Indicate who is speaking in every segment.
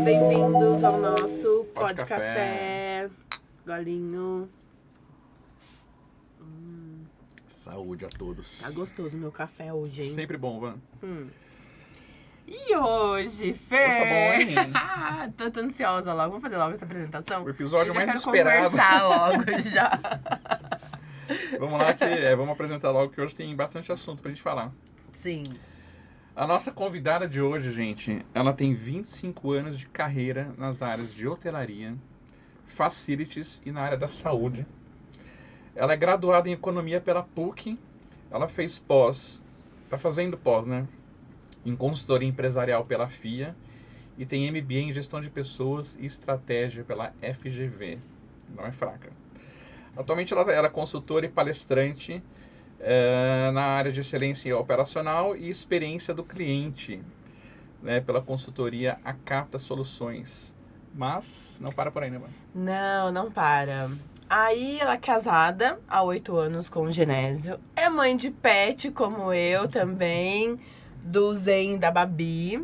Speaker 1: bem-vindos ao nosso
Speaker 2: Pode
Speaker 1: Pode Café. Golinho.
Speaker 2: Saúde a todos.
Speaker 1: Tá gostoso meu café hoje, hein?
Speaker 2: Sempre bom, Van.
Speaker 1: E hoje, Fê?
Speaker 2: Hoje tá bom, hein?
Speaker 1: Tô ansiosa logo. Vamos fazer logo essa apresentação?
Speaker 2: O episódio
Speaker 1: Eu já
Speaker 2: mais
Speaker 1: quero
Speaker 2: esperado.
Speaker 1: conversar logo já.
Speaker 2: Vamos lá, vamos apresentar logo, que hoje tem bastante assunto pra gente falar.
Speaker 1: Sim.
Speaker 2: A nossa convidada de hoje, gente, ela tem 25 anos de carreira nas áreas de hotelaria, facilities e na área da saúde. Ela é graduada em economia pela PUC. Ela fez tá fazendo pós, né? Em consultoria empresarial pela FIA e tem MBA em gestão de pessoas e estratégia pela FGV. Não é fraca. Atualmente ela é consultora e palestrante na área de excelência operacional e experiência do cliente, né, pela consultoria Acata Soluções. Mas não para por aí, né, mano?
Speaker 1: Não para. Aí ela é casada há 8 anos com o Genésio. É mãe de pet, como eu também, do Zen e da Babi.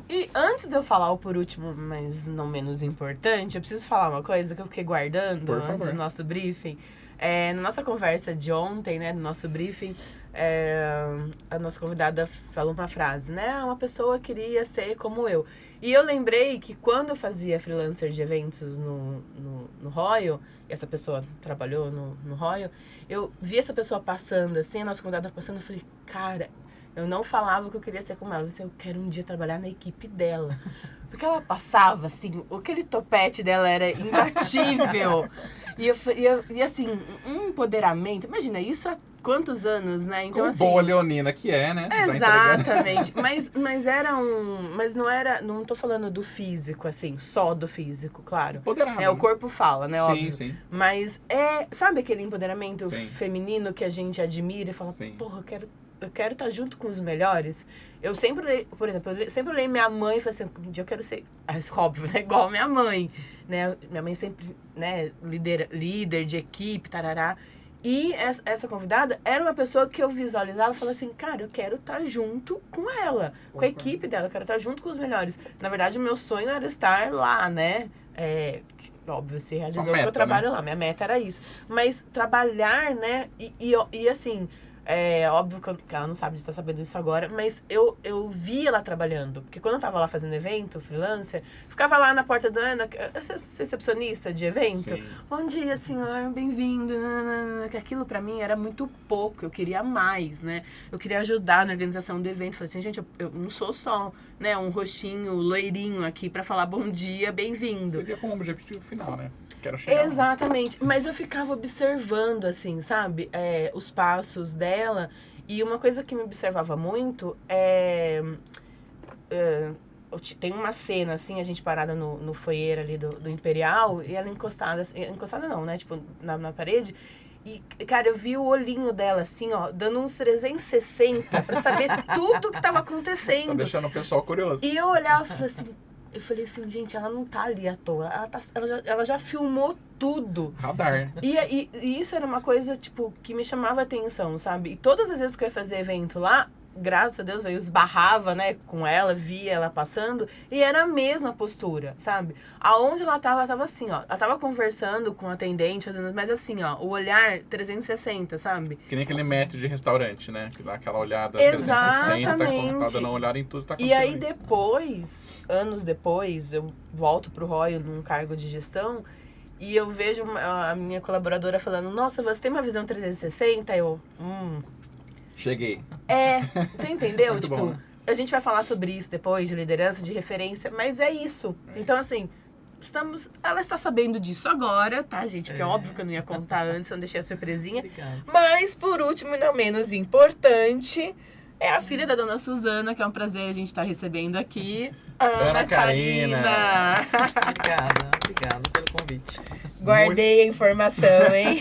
Speaker 1: E antes de eu falar o por último, mas não menos importante, eu preciso falar uma coisa que eu fiquei guardando
Speaker 2: Por
Speaker 1: antes
Speaker 2: favor.
Speaker 1: do nosso briefing. Na nossa conversa de ontem, né, no nosso briefing, a nossa convidada falou uma frase, né? Uma pessoa queria ser como eu. E eu lembrei que quando eu fazia freelancer de eventos no Royal, e essa pessoa trabalhou no Royal, eu vi essa pessoa passando, assim, a nossa convidada passando, eu falei, cara, eu não falava que eu queria ser como ela. Eu falei, eu quero um dia trabalhar na equipe dela. Porque ela passava, assim, aquele topete dela era imbatível. E assim, um empoderamento. Imagina, isso há quantos anos, né? Então,
Speaker 2: Como
Speaker 1: assim,
Speaker 2: boa leonina que é, né? Já entregando.
Speaker 1: exatamente. Mas era um... Mas não era... Não tô falando do físico, assim, só do físico, claro.
Speaker 2: Empoderado,
Speaker 1: O
Speaker 2: né?
Speaker 1: corpo fala, né?
Speaker 2: Sim,
Speaker 1: Óbvio.
Speaker 2: sim.
Speaker 1: Mas sabe aquele empoderamento
Speaker 2: Sim.
Speaker 1: feminino que a gente admira e fala,
Speaker 2: Sim.
Speaker 1: porra, eu quero estar junto com os melhores. Eu sempre, por exemplo, sempre olhei minha mãe e falei assim, um dia eu quero ser, óbvio, né? Igual minha mãe, né? Minha mãe sempre, né, líder de equipe, tarará. E essa convidada era uma pessoa que eu visualizava e falava assim, cara, eu quero estar junto com ela, com a equipe dela, eu quero estar junto com os melhores. Na verdade, o meu sonho era estar lá, né? Óbvio, se realizou
Speaker 2: Sua meta,
Speaker 1: que eu trabalho
Speaker 2: né?
Speaker 1: lá, minha meta era isso. Mas trabalhar, né, e assim, óbvio que ela não sabe de estar sabendo isso agora, mas eu vi ela trabalhando. Porque quando eu tava lá fazendo evento, freelancer, ficava lá na porta da Ana, recepcionista de evento.
Speaker 2: Sim.
Speaker 1: Bom dia, senhor, bem-vindo. Que aquilo pra mim era muito pouco, eu queria mais, né? Eu queria ajudar na organização do evento. Falei assim, gente, eu não sou só, né, um rostinho loirinho aqui pra falar bom dia, bem-vindo.
Speaker 2: Seria como objetivo final, né? Quero chegar.
Speaker 1: Exatamente, mas eu ficava observando, assim, sabe, os passos dela, e uma coisa que me observava muito tem uma cena, assim, a gente parada no foyer ali do Imperial, e ela encostada não, né, tipo, na parede, e, cara, eu vi o olhinho dela, assim, ó, dando uns 360 pra saber tudo que tava acontecendo.
Speaker 2: Tá deixando o pessoal curioso.
Speaker 1: E eu olhava e falei assim... Eu falei assim, gente, ela não tá ali à toa. Ela já filmou tudo.
Speaker 2: Radar.
Speaker 1: E isso era uma coisa, tipo, que me chamava a atenção, sabe? E todas as vezes que eu ia fazer evento lá, graças a Deus, eu esbarrava, né, com ela, via ela passando, e era a mesma postura, sabe? Aonde ela tava assim, ó. Ela tava conversando com o atendente, fazendo, mas assim, ó, o olhar 360, sabe?
Speaker 2: Que nem aquele método de restaurante, né? Que dá aquela olhada
Speaker 1: Exatamente.
Speaker 2: 360, tá dando uma olhada em tudo que tá
Speaker 1: E
Speaker 2: acontecendo.
Speaker 1: aí depois, anos depois, eu volto pro Royal num cargo de gestão e eu vejo a minha colaboradora falando, nossa, você tem uma visão 360?
Speaker 2: Cheguei.
Speaker 1: Você entendeu?
Speaker 2: Muito
Speaker 1: Tipo,
Speaker 2: bom, né?
Speaker 1: a gente vai falar sobre isso depois, de liderança, de referência, mas é isso. Então, assim, ela está sabendo disso agora, tá, gente? Porque é óbvio que eu não ia contar antes, não deixei a surpresinha.
Speaker 3: Obrigada.
Speaker 1: Mas, por último e não menos importante, é a filha da dona Suzana, que é um prazer a gente estar recebendo aqui. Ana Karina.
Speaker 3: Obrigada pelo convite.
Speaker 1: Guardei a informação, hein?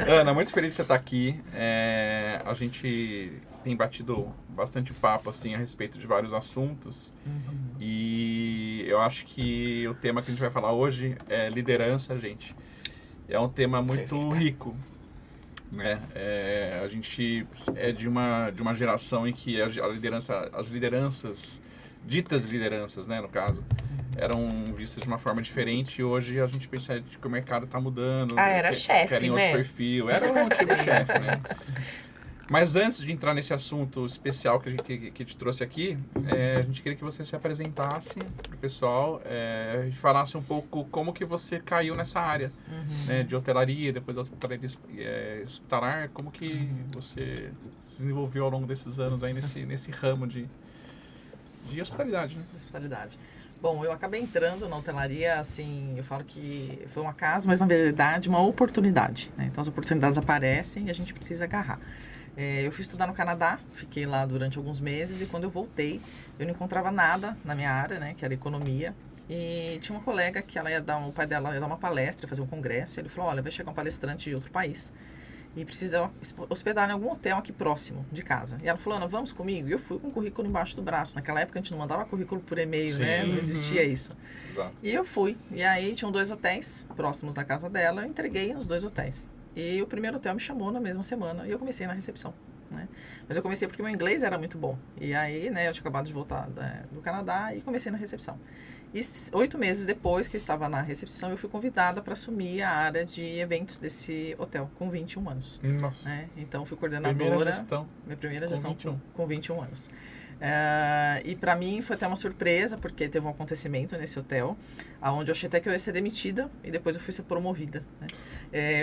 Speaker 2: Ana, muito feliz de você estar aqui. A gente tem batido bastante papo assim, a respeito de vários assuntos. E eu acho que o tema que a gente vai falar hoje é liderança, gente. É um tema muito rico. Né? A gente é de uma geração em que as lideranças ditas lideranças, né, no caso, eram vistas de uma forma diferente e hoje a gente percebe que o mercado está mudando.
Speaker 1: Era chefe,
Speaker 2: querem
Speaker 1: né?
Speaker 2: outro perfil. Era um tipo chefe, né? Mas antes de entrar nesse assunto especial que te trouxe aqui, a gente queria que você se apresentasse para o pessoal e falasse um pouco como que você caiu nessa área, né, de hotelaria, depois hotelaria hospitalar, como que você se desenvolveu ao longo desses anos aí nesse ramo de hospitalidade, né?
Speaker 3: De hospitalidade. Bom, eu acabei entrando na hotelaria, assim, eu falo que foi um acaso, mas na verdade uma oportunidade, né? Então as oportunidades aparecem e a gente precisa agarrar. Eu fui estudar no Canadá, fiquei lá durante alguns meses e quando eu voltei, eu não encontrava nada na minha área, né, que era economia. E tinha uma colega que o pai dela ia dar uma palestra, fazer um congresso. E ele falou, olha, vai chegar um palestrante de outro país e precisa hospedar em algum hotel aqui próximo de casa. E ela falou, Ana, vamos comigo? E eu fui com o currículo embaixo do braço. Naquela época a gente não mandava currículo por e-mail, né? Não existia isso.
Speaker 2: Exato.
Speaker 3: E eu fui. E aí tinham 2 hotéis próximos da casa dela. Eu entreguei nos 2 hotéis. E o primeiro hotel me chamou na mesma semana e eu comecei na recepção, né? Mas eu comecei porque meu inglês era muito bom. E aí, né, eu tinha acabado de voltar do Canadá e comecei na recepção. E 8 meses depois que eu estava na recepção, eu fui convidada para assumir a área de eventos desse hotel, com 21 anos.
Speaker 2: Nossa.
Speaker 3: Né? Então, fui coordenadora. Minha primeira gestão com 21 anos. E para mim foi até uma surpresa, porque teve um acontecimento nesse hotel, onde eu achei até que eu ia ser demitida e depois eu fui ser promovida. Né?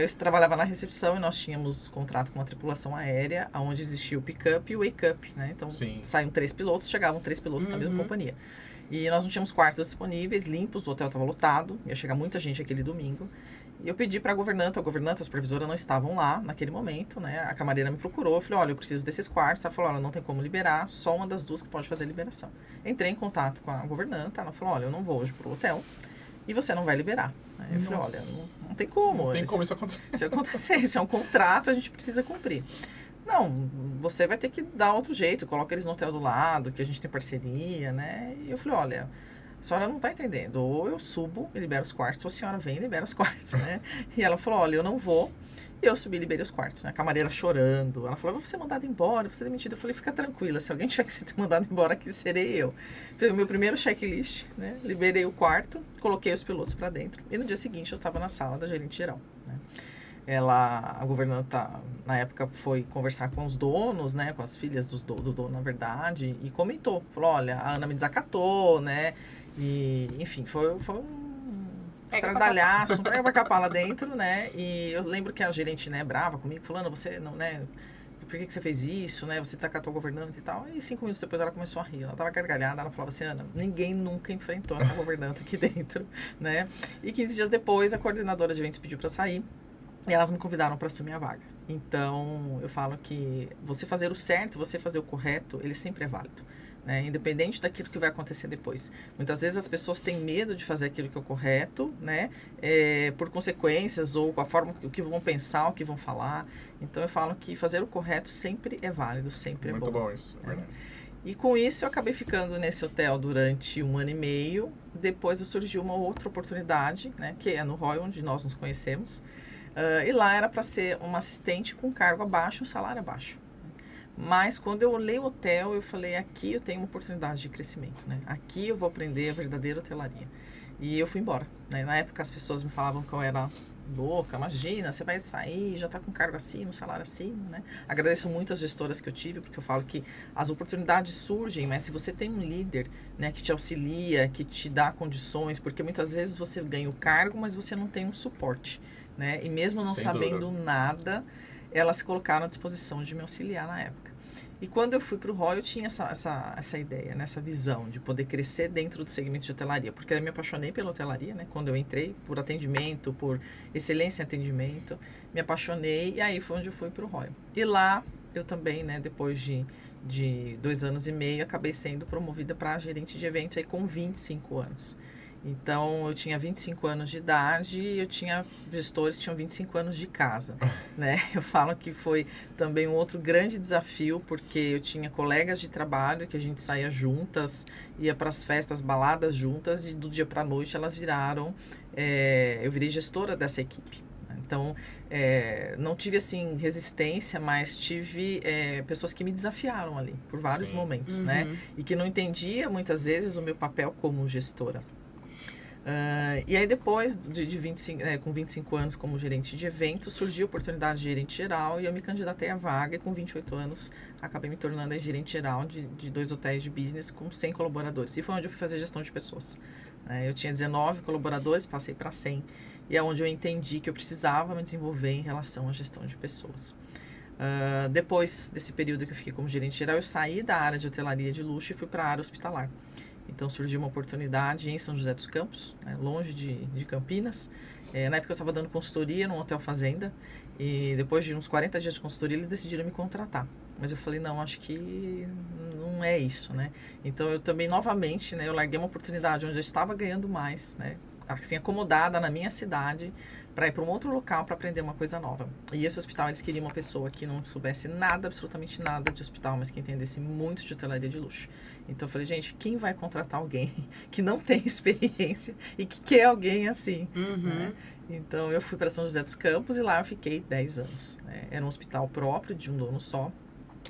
Speaker 3: Eu trabalhava na recepção e nós tínhamos contrato com uma tripulação aérea, onde existia o pick-up e o wake-up. Né? Então, saíam 3 pilotos, chegavam 3 pilotos na mesma companhia. E nós não tínhamos quartos disponíveis, limpos, o hotel estava lotado, ia chegar muita gente aquele domingo. E eu pedi para a governanta, a supervisora não estavam lá naquele momento, né? A camareira me procurou, eu falei, olha, eu preciso desses quartos. Ela falou, olha, não tem como liberar, só uma das 2 que pode fazer a liberação. Entrei em contato com a governanta, ela falou, olha, eu não vou hoje pro hotel e você não vai liberar. Eu falei, olha, não tem como.
Speaker 2: Não tem como isso acontecer.
Speaker 3: Se acontecer, isso é um contrato, a gente precisa cumprir. Não, você vai ter que dar outro jeito, coloca eles no hotel do lado, que a gente tem parceria, né? E eu falei, olha, a senhora não está entendendo, ou eu subo e libero os quartos, ou a senhora vem e libera os quartos, né? E ela falou, olha, eu não vou. E eu subi e liberei os quartos, né? A camareira chorando. Ela falou, eu vou ser mandada embora, vou ser demitida. Eu falei, fica tranquila, se alguém tiver que ser mandado embora aqui, serei eu. Fiz o meu primeiro checklist, né? Liberei o quarto, coloquei os pilotos para dentro. E no dia seguinte eu estava na sala da gerente geral, né? A governanta, na época, foi conversar com os donos, né, com as filhas do dono, na verdade, e comentou. Falou, olha, a Ana me desacatou, né, e, enfim, foi um estradalhaço, um pega-pra-capá lá dentro, né, e eu lembro que a gerente, né, brava comigo, falou, Ana, você não, né, por que você fez isso, né, você desacatou a governanta e tal, e 5 minutos depois ela começou a rir, ela tava gargalhada, ela falava assim, Ana, ninguém nunca enfrentou essa governanta aqui dentro, né, e 15 dias depois a coordenadora de eventos pediu para sair, e elas me convidaram para assumir a vaga. Então, eu falo que você fazer o certo, você fazer o correto, ele sempre é válido, né? Independente daquilo que vai acontecer depois. Muitas vezes as pessoas têm medo de fazer aquilo que é o correto, né? Por consequências ou com a forma, o que vão pensar, o que vão falar. Então, eu falo que fazer o correto sempre é válido, sempre é bom.
Speaker 2: Muito bom isso, é verdade.
Speaker 3: E com isso, eu acabei ficando nesse hotel durante 1 ano e meio. Depois surgiu uma outra oportunidade, né? Que é no Royal, onde nós nos conhecemos. E lá era para ser uma assistente com cargo abaixo, um salário abaixo. Mas quando eu olhei o hotel, eu falei, aqui eu tenho uma oportunidade de crescimento, né? Aqui eu vou aprender a verdadeira hotelaria. E eu fui embora, né? Na época as pessoas me falavam que eu era louca, imagina, você vai sair, já está com cargo acima, um salário acima, né? Agradeço muito as gestoras que eu tive, porque eu falo que as oportunidades surgem, mas se você tem um líder, né, que te auxilia, que te dá condições, porque muitas vezes você ganha o cargo, mas você não tem um suporte, né? E mesmo não sabendo nada, elas se colocaram à disposição de me auxiliar na época. E quando eu fui para o Royal, eu tinha essa ideia, né? Essa visão de poder crescer dentro do segmento de hotelaria, porque eu me apaixonei pela hotelaria, né? Quando eu entrei, por atendimento, por excelência em atendimento, me apaixonei e aí foi onde eu fui para o Royal. E lá, eu também, né? Depois de 2 anos e meio, acabei sendo promovida para gerente de eventos aí com 25 anos. Então, eu tinha 25 anos de idade e eu tinha gestores que tinham 25 anos de casa, né? Eu falo que foi também um outro grande desafio, porque eu tinha colegas de trabalho que a gente saía juntas, ia para as festas, baladas juntas, e do dia para a noite elas viraram... eu virei gestora dessa equipe, né? Então, não tive, assim, resistência, mas tive pessoas que me desafiaram ali, por vários momentos, né? E que não entendia, muitas vezes, o meu papel como gestora. E aí depois de 25, com 25 anos como gerente de eventos, surgiu a oportunidade de gerente geral e eu me candidatei à vaga e com 28 anos acabei me tornando a gerente geral de 2 hotéis de business com 100 colaboradores. E foi onde eu fui fazer gestão de pessoas. Eu tinha 19 colaboradores, passei para 100 e é onde eu entendi que eu precisava me desenvolver em relação à gestão de pessoas. Depois desse período que eu fiquei como gerente geral, eu saí da área de hotelaria de luxo e fui para a área hospitalar. Então surgiu uma oportunidade em São José dos Campos, longe de Campinas. Na época eu estava dando consultoria num hotel fazenda e depois de uns 40 dias de consultoria eles decidiram me contratar. Mas eu falei, não, acho que não é isso, né? Então eu também novamente, eu larguei uma oportunidade onde eu estava ganhando mais, assim, acomodada na minha cidade para ir para um outro local para aprender uma coisa nova. E esse hospital, eles queriam uma pessoa que não soubesse nada, absolutamente nada de hospital, mas que entendesse muito de hotelaria de luxo. Então eu falei, gente, quem vai contratar alguém que não tem experiência e que quer alguém assim? Né? Então eu fui para São José dos Campos e lá eu fiquei 10 anos. Era um hospital próprio, de um dono só.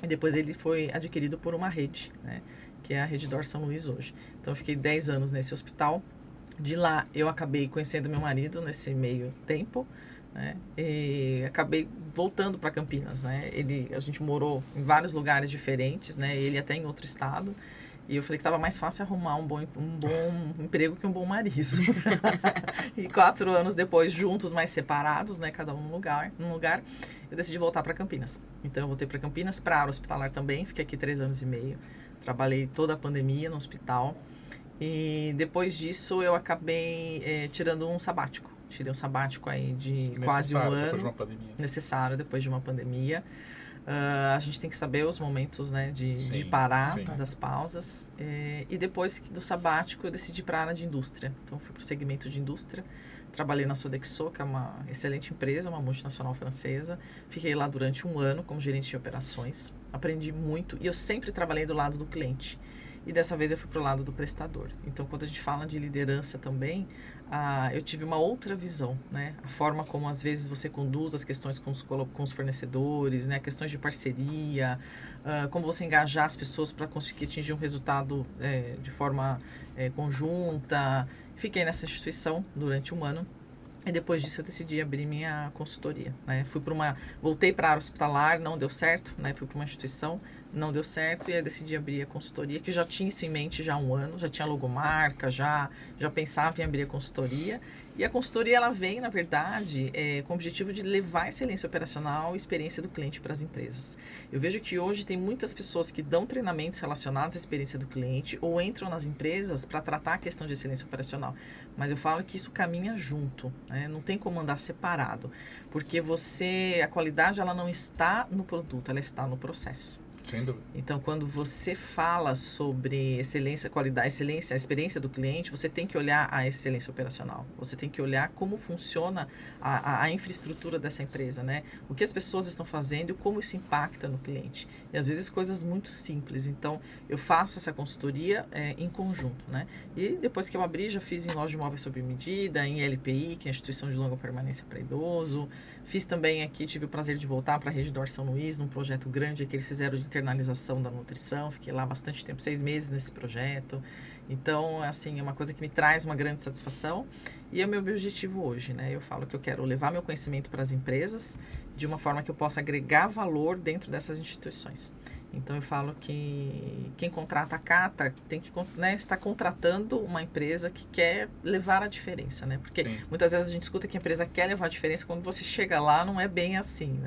Speaker 3: E depois ele foi adquirido por uma rede, que é a Rede Dor São Luís hoje. Então eu fiquei 10 anos nesse hospital. De lá, eu acabei conhecendo meu marido nesse meio tempo, e acabei voltando para Campinas, A gente morou em vários lugares diferentes, ele até em outro estado. E eu falei que estava mais fácil arrumar um bom emprego que um bom marido. E 4 anos depois, juntos, mas separados, cada um num lugar, eu decidi voltar para Campinas. Então, eu voltei para Campinas, para a área hospitalar também. Fiquei aqui 3 anos e meio. Trabalhei toda a pandemia no hospital. E depois disso eu acabei tirando um sabático. Tirei um sabático aí de quase um ano.
Speaker 2: Depois de uma pandemia.
Speaker 3: Necessário depois de uma pandemia. A gente tem que saber os momentos de parar, das pausas. E depois do sabático eu decidi ir para a área de indústria. Então fui para o segmento de indústria. Trabalhei na Sodexo, que é uma excelente empresa, uma multinacional francesa. Fiquei lá durante 1 ano como gerente de operações. Aprendi muito e eu sempre trabalhei do lado do cliente. E dessa vez eu fui para o lado do prestador. Então, quando a gente fala de liderança também, eu tive uma outra visão, A forma como, às vezes, você conduz as questões com os fornecedores, questões de parceria, como você engajar as pessoas para conseguir atingir um resultado de forma conjunta. Fiquei nessa instituição durante 1 ano. E depois disso eu decidi abrir minha consultoria, voltei para a área hospitalar, não deu certo, fui para uma instituição, não deu certo, e aí decidi abrir a consultoria, que já tinha isso em mente já há 1 ano, já tinha logomarca, já pensava em abrir a consultoria. E a consultoria, ela vem, na verdade, com o objetivo de levar a excelência operacional e experiência do cliente para as empresas. Eu vejo que hoje tem muitas pessoas que dão treinamentos relacionados à experiência do cliente ou entram nas empresas para tratar a questão de excelência operacional. Mas eu falo que isso caminha junto, não tem como andar separado, porque a qualidade, ela não está no produto, ela está no processo.
Speaker 2: Sem dúvida.
Speaker 3: Então, quando você fala sobre excelência, qualidade, excelência, a experiência do cliente, você tem que olhar a excelência operacional. Você tem que olhar como funciona a infraestrutura dessa empresa, O que as pessoas estão fazendo e como isso impacta no cliente. E, às vezes, coisas muito simples. Então, eu faço essa consultoria em conjunto, E depois que eu abri, já fiz em loja de imóveis sob medida, em LPI, que é a Instituição de Longa Permanência para Idoso. Fiz também aqui, tive o prazer de voltar para a Rede Dor São Luís, num projeto grande que eles fizeram de internalização da nutrição. Fiquei lá bastante tempo, 6 meses nesse projeto. Então, assim, é uma coisa que me traz uma grande satisfação e é o meu objetivo hoje, Eu falo que eu quero levar meu conhecimento para as empresas de uma forma que eu possa agregar valor dentro dessas instituições. Então, eu falo que quem contrata a Cata tem que estar contratando uma empresa que quer levar a diferença, Porque muitas vezes a gente escuta que a empresa quer levar a diferença, quando você chega lá não é bem assim,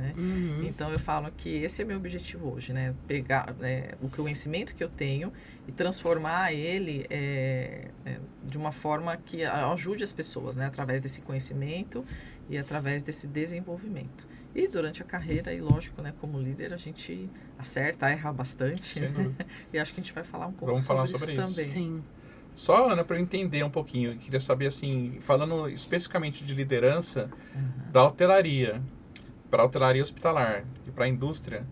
Speaker 3: Então, eu falo que esse é meu objetivo hoje, Pegar o conhecimento que eu tenho e transformar ele de uma forma que ajude as pessoas, através desse conhecimento e através desse desenvolvimento. E durante a carreira, e lógico, como líder, a gente acerta, erra bastante, E acho que a gente vai falar um pouco sobre isso também.
Speaker 1: Sim.
Speaker 2: Só, Ana, para eu entender um pouquinho, eu queria saber, assim, falando especificamente de liderança da hotelaria, para a hotelaria hospitalar e para a indústria,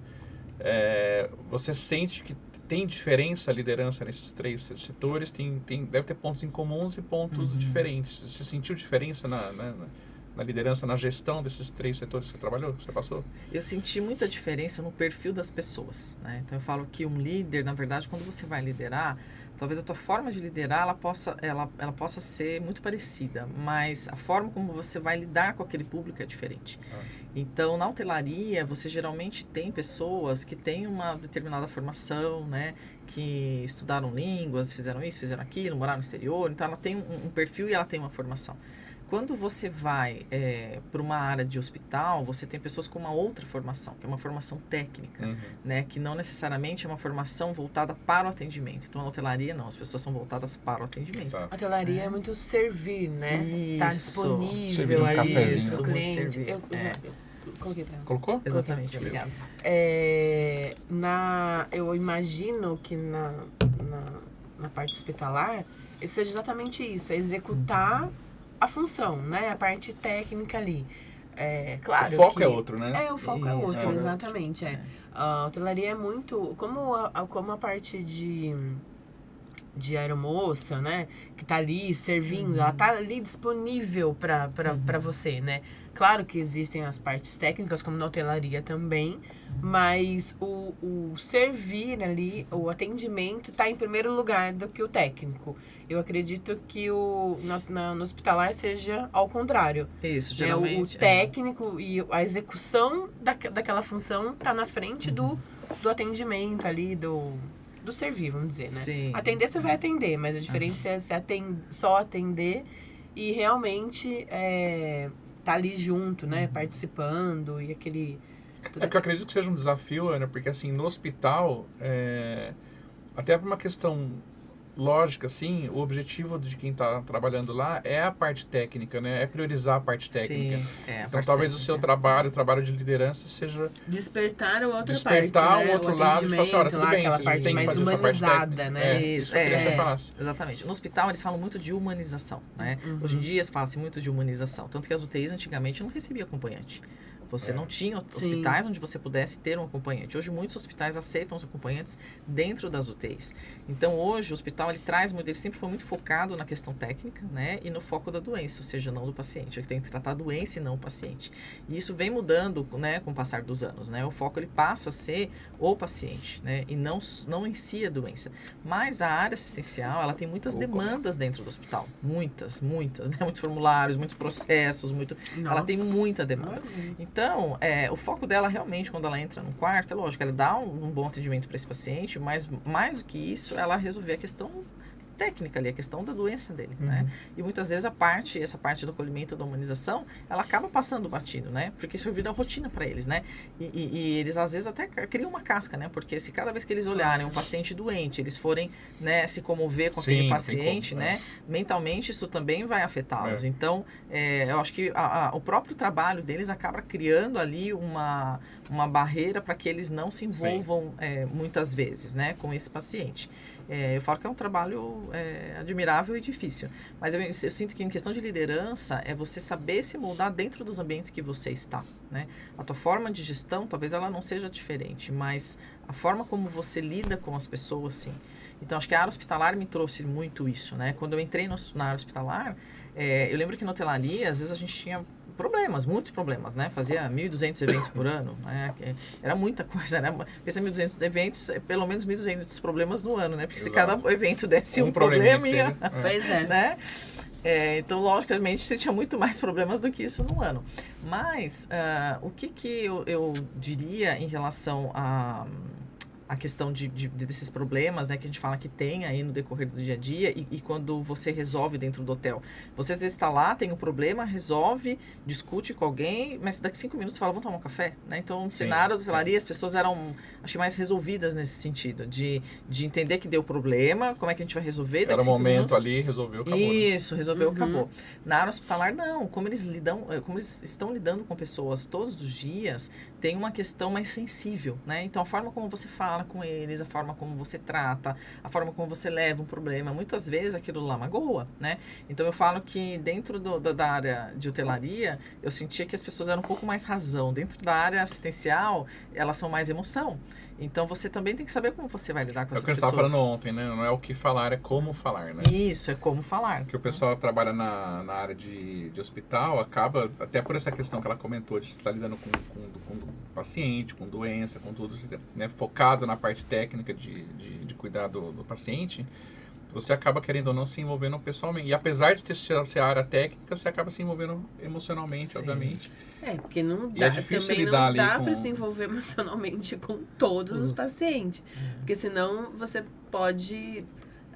Speaker 2: você sente que tem diferença a liderança nesses 3 setores? Deve ter pontos em comuns e pontos diferentes. Você sentiu diferença na liderança, na gestão desses 3 setores que você trabalhou, que você passou?
Speaker 3: Eu senti muita diferença no perfil das pessoas, né? Então eu falo que um líder, na verdade, quando você vai liderar, talvez a tua forma de liderar ela possa ser muito parecida, mas a forma como você vai lidar com aquele público é diferente. Então, na hotelaria, você geralmente tem pessoas que têm uma determinada formação, né? Que estudaram línguas, fizeram isso, fizeram aquilo, moraram no exterior. Então, ela tem um perfil e ela tem uma formação. Quando você vai para uma área de hospital, você tem pessoas com uma outra formação, que é uma formação técnica, né? Que não necessariamente é uma formação voltada para o atendimento. Então, na hotelaria, não. As pessoas são voltadas para o atendimento.
Speaker 2: Exato.
Speaker 1: A hotelaria é muito servir, né?
Speaker 3: Isso.
Speaker 1: Tá
Speaker 2: Servir
Speaker 1: disponível
Speaker 2: um
Speaker 1: ali
Speaker 2: cafezinho.
Speaker 1: pro cliente.
Speaker 3: Servir.
Speaker 1: Eu coloquei pra ela.
Speaker 2: Colocou?
Speaker 3: Exatamente,
Speaker 1: Ok,
Speaker 3: obrigada.
Speaker 1: Eu imagino que na parte hospitalar, seja exatamente isso, é executar a função, né? A parte técnica ali. Claro
Speaker 2: O foco
Speaker 1: que
Speaker 2: é outro, né?
Speaker 1: o foco é
Speaker 3: Isso,
Speaker 1: outro,
Speaker 3: é.
Speaker 1: exatamente. A hotelaria é muito... Como a parte de aeromoça, né? Que tá ali servindo, ela tá ali disponível para você, né? Claro que existem as partes técnicas, como na hotelaria também, mas o servir ali, o atendimento tá em primeiro lugar do que o técnico. Eu acredito que no hospitalar seja ao contrário.
Speaker 3: Isso,
Speaker 1: O
Speaker 3: geralmente.
Speaker 1: técnico e a execução daquela função tá na frente do atendimento ali, do servir, vamos dizer, né?
Speaker 3: Sim.
Speaker 1: Atender, você vai atender, mas a diferença é só atender e realmente tá ali junto, né? Participando e aquele...
Speaker 2: É porque eu acredito que seja um desafio, Ana, porque assim, no hospital, até por uma questão lógica, assim, o objetivo de quem está trabalhando lá é a parte técnica, né? É priorizar a parte técnica.
Speaker 3: Sim,
Speaker 2: Então, talvez o seu trabalho, o trabalho de liderança, seja
Speaker 1: despertar a outra
Speaker 2: despertar
Speaker 1: parte, né?
Speaker 2: o outro lado e falar assim, olha, tudo bem,
Speaker 1: aquela
Speaker 2: vocês
Speaker 1: parte
Speaker 2: têm que
Speaker 1: mais
Speaker 2: fazer essa parte
Speaker 1: humanizada,
Speaker 2: técnica.
Speaker 1: né?
Speaker 2: Isso que eu queria que você falasse.
Speaker 3: Exatamente. No hospital, eles falam muito de humanização, né? Hoje em dia, fala-se muito de humanização. Tanto que as UTIs, antigamente, não recebiam acompanhante. Você não tinha hospitais onde você pudesse ter um acompanhante. Hoje, muitos hospitais aceitam os acompanhantes dentro das UTIs. Então, hoje, o hospital, ele sempre foi muito focado na questão técnica, né? E no foco da doença, ou seja, não do paciente. Ele tem que tratar a doença e não o paciente. E isso vem mudando, né, com o passar dos anos, né? O foco, ele passa a ser o paciente, né? E não em si a doença. Mas a área assistencial, ela tem muitas demandas dentro do hospital. Muitas, né? Muitos formulários, muitos processos, ela tem muita demanda. Então, o foco dela realmente, quando ela entra no quarto, é lógico, ela dá um bom atendimento para esse paciente, mas mais do que isso, ela resolver a questão técnica ali, a questão da doença dele, né? E muitas vezes essa parte do acolhimento, da humanização, ela acaba passando batido, né? Porque isso vira rotina para eles, né? E eles, às vezes, até criam uma casca, né? Porque se cada vez que eles olharem um paciente doente, eles forem, né, se comover com aquele paciente, né? Mentalmente, isso também vai afetá-los. Então, eu acho que o próprio trabalho deles acaba criando ali uma barreira para que eles não se envolvam muitas vezes, né, com esse paciente. Eu falo que é um trabalho admirável e difícil, mas eu sinto que em questão de liderança é você saber se moldar dentro dos ambientes que você está, né? A tua forma de gestão, talvez ela não seja diferente, mas a forma como você lida com as pessoas, sim. Então, acho que a área hospitalar me trouxe muito isso, né? Quando eu entrei na área hospitalar, eu lembro que na hotelaria, às vezes a gente tinha muitos problemas, né? Fazia 1.200 eventos por ano, né? Era muita coisa, né? Pensa 1.200 eventos, pelo menos 1.200 problemas no ano, né? Porque se cada evento desse um problema,
Speaker 1: Pois é.
Speaker 3: Né? Então, logicamente, você tinha muito mais problemas do que isso no ano. Mas, o que eu diria em relação a questão desses problemas, né, que a gente fala que tem aí no decorrer do dia a dia e quando você resolve dentro do hotel. Você às vezes está lá, tem um problema, resolve, discute com alguém, mas daqui 5 minutos você fala, vamos tomar um café? Né? Então, no cenário da hotelaria, as pessoas eram, acho que mais resolvidas nesse sentido, de entender que deu problema, como é que a gente vai resolver.
Speaker 2: Era um momento ali, resolveu, acabou.
Speaker 3: Isso, resolveu, acabou. Na área hospitalar, não. Como eles estão lidando com pessoas todos os dias, tem uma questão mais sensível, né? Então, a forma como você fala com eles, a forma como você trata, a forma como você leva um problema, muitas vezes aquilo lá magoa, né? Então, eu falo que dentro da área de hotelaria, eu sentia que as pessoas eram um pouco mais razão. Dentro da área assistencial, elas são mais emoção. Então, você também tem que saber como você vai lidar com
Speaker 2: É o
Speaker 3: essas
Speaker 2: que a gente
Speaker 3: pessoas.
Speaker 2: estava falando ontem, né? Não é o que falar, é como falar, né?
Speaker 3: Isso, é como falar.
Speaker 2: Porque o pessoal trabalha na área de hospital, acaba, até por essa questão que ela comentou, de estar lidando com paciente, com doença, com tudo, né, focado na parte técnica de cuidar do paciente, você acaba, querendo ou não, se envolvendo pessoalmente. E apesar de ser a área técnica, você acaba se envolvendo emocionalmente,
Speaker 3: Sim.
Speaker 2: obviamente.
Speaker 1: Porque não
Speaker 2: E é
Speaker 1: dá,
Speaker 2: difícil
Speaker 1: também
Speaker 2: lidar
Speaker 1: não
Speaker 2: ali
Speaker 1: dá
Speaker 2: com-
Speaker 1: para se envolver emocionalmente com todos os pacientes. Porque senão você pode...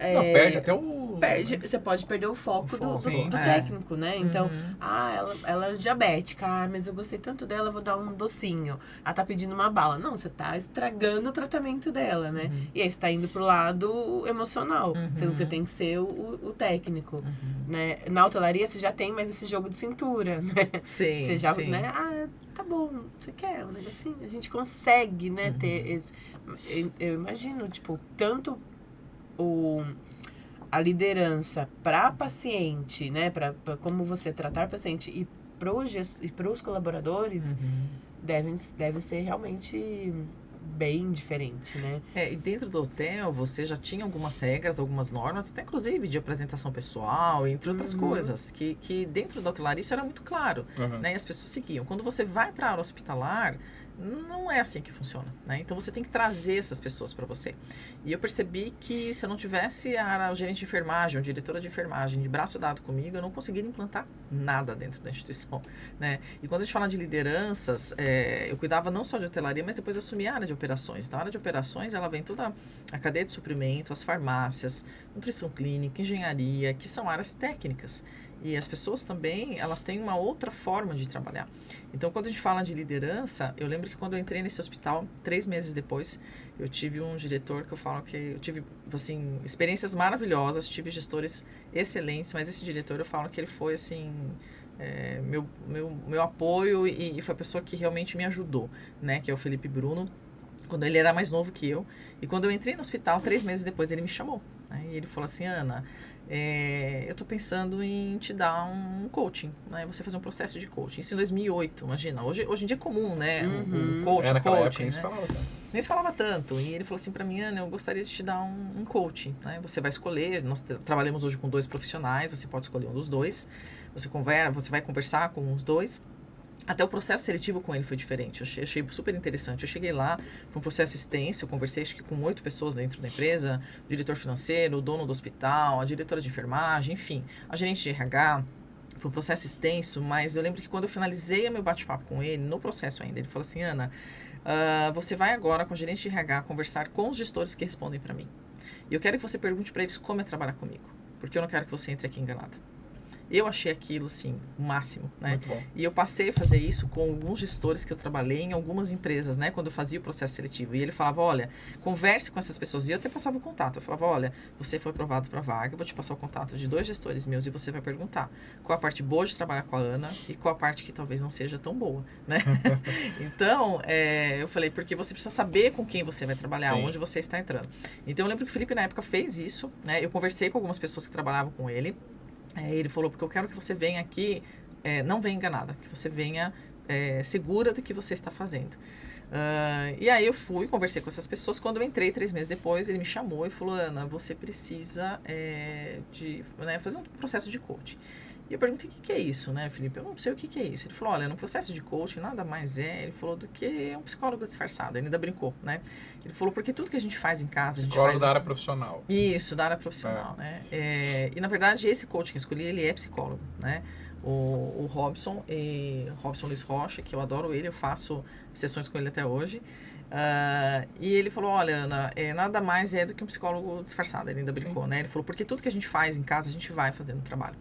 Speaker 2: Não, perde até o...
Speaker 1: Você pode perder o foco do
Speaker 2: Sim,
Speaker 1: do
Speaker 2: sim.
Speaker 1: técnico, né? Então,
Speaker 3: Uhum.
Speaker 1: ela é diabética, mas eu gostei tanto dela, vou dar um docinho. Ela tá pedindo uma bala. Não, você tá estragando o tratamento dela, né? E aí você tá indo pro lado emocional, sendo que você tem que ser o técnico, né? Na hotelaria você já tem mais esse jogo de cintura, né?
Speaker 3: Sim,
Speaker 1: Você já,
Speaker 3: sim.
Speaker 1: né? Tá bom, você quer um negocinho? A gente consegue, né, ter esse... Eu imagino, tipo, tanto a liderança para paciente, né, para como você tratar paciente e para os colaboradores deve ser realmente bem diferente, né?
Speaker 3: E dentro do hotel, você já tinha algumas regras, algumas normas, até inclusive de apresentação pessoal, entre outras coisas, que dentro da hotelaria isso era muito claro, né? E as pessoas seguiam. Quando você vai para a área hospitalar, não é assim que funciona, né? Então, você tem que trazer essas pessoas para você. E eu percebi que se eu não tivesse o gerente de enfermagem, ou diretora de enfermagem de braço dado comigo, eu não conseguiria implantar nada dentro da instituição, né? E quando a gente fala de lideranças, eu cuidava não só de hotelaria, mas depois assumi a área de operações. Então, a área de operações, ela vem toda a cadeia de suprimento, as farmácias, nutrição clínica, engenharia, que são áreas técnicas. E as pessoas também, elas têm uma outra forma de trabalhar. Então, quando a gente fala de liderança, eu lembro que quando eu entrei nesse hospital, 3 meses depois, eu tive um diretor que eu falo que eu tive, assim, experiências maravilhosas, tive gestores excelentes, mas esse diretor eu falo que ele foi, assim, meu apoio e foi a pessoa que realmente me ajudou, né? Que é o Felipe Bruno, quando ele era mais novo que eu. E quando eu entrei no hospital, 3 meses depois, ele me chamou. Né? E ele falou assim, Ana, eu tô pensando em te dar um coaching, né? Você fazer um processo de coaching. Isso em 2008, imagina. Hoje em dia é comum, né? O coaching,
Speaker 2: naquela época
Speaker 3: coaching,
Speaker 2: nem
Speaker 3: né?
Speaker 2: se falava tanto.
Speaker 3: Nem se falava tanto. E ele falou assim pra mim, Ana, eu gostaria de te dar um coaching, né? Você vai escolher, nós trabalhamos hoje com 2 profissionais, você pode escolher um dos 2. Você vai conversar com os 2. Até o processo seletivo com ele foi diferente. Eu achei super interessante. Eu cheguei lá, foi um processo extenso. Eu conversei acho que com 8 pessoas dentro da empresa: o diretor financeiro, o dono do hospital, a diretora de enfermagem, enfim, a gerente de RH. Foi um processo extenso, mas eu lembro que quando eu finalizei o meu bate-papo com ele, no processo ainda, ele falou assim: Ana, você vai agora com o gerente de RH conversar com os gestores que respondem para mim. E eu quero que você pergunte para eles como é trabalhar comigo, porque eu não quero que você entre aqui enganada. Eu achei aquilo, assim, o máximo, né?
Speaker 2: Muito bom.
Speaker 3: E eu passei a fazer isso com alguns gestores que eu trabalhei em algumas empresas, né? Quando eu fazia o processo seletivo. E ele falava, olha, converse com essas pessoas. E eu até passava o contato. Eu falava, olha, você foi aprovado para a vaga, eu vou te passar o contato de 2 gestores meus e você vai perguntar qual a parte boa de trabalhar com a Ana e qual a parte que talvez não seja tão boa, né? Então, eu falei, porque você precisa saber com quem você vai trabalhar,
Speaker 2: Sim.
Speaker 3: onde você está entrando. Então, eu lembro que o Felipe, na época, fez isso, né? Eu conversei com algumas pessoas que trabalhavam com ele. Ele falou, porque eu quero que você venha aqui, não venha enganada, que você venha segura do que você está fazendo. E aí eu fui, conversei com essas pessoas. Quando eu entrei 3 meses depois, ele me chamou e falou, Ana, você precisa fazer um processo de coaching. E eu perguntei, o que é isso, né, Felipe? Eu não sei o que é isso. Ele falou, olha, no processo de coaching nada mais ele falou, do que um psicólogo disfarçado. Ele ainda brincou, né? Ele falou, porque tudo que a gente faz em casa, a gente
Speaker 2: Psicólogo
Speaker 3: faz...
Speaker 2: da área profissional.
Speaker 3: Isso, da área profissional, né? E, na verdade, esse coach que eu escolhi, ele é psicólogo, né? O Robson Luiz Rocha, que eu adoro ele, eu faço sessões com ele até hoje. E ele falou, olha, Ana, nada mais do que um psicólogo disfarçado. Ele ainda brincou, né? Ele falou, porque tudo que a gente faz em casa, a gente vai fazer no trabalho.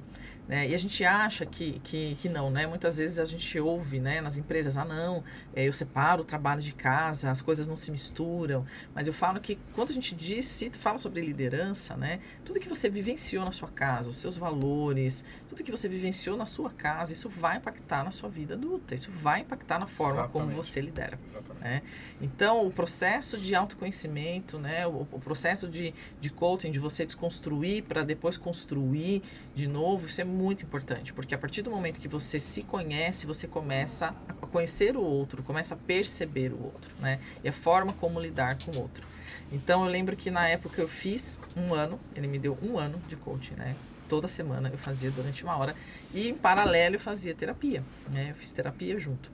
Speaker 3: né? E a gente acha que não, né? Muitas vezes a gente ouve, né, nas empresas, não, eu separo o trabalho de casa, as coisas não se misturam. Mas eu falo que quando a gente fala sobre liderança, né, tudo que você vivenciou na sua casa, os seus valores, tudo que você vivenciou na sua casa, isso vai impactar na sua vida adulta, isso vai impactar na forma como você lidera. Né? Então, o processo de autoconhecimento, né, o processo de coaching, de você desconstruir para depois construir de novo, isso é muito importante, porque a partir do momento que você se conhece, você começa a conhecer o outro, começa a perceber o outro, né? E a forma como lidar com o outro. Então, eu lembro que na época eu fiz 1 ano, ele me deu 1 ano de coaching, né? Toda semana eu fazia durante 1 hora e em paralelo eu fazia terapia, né? Eu fiz terapia junto.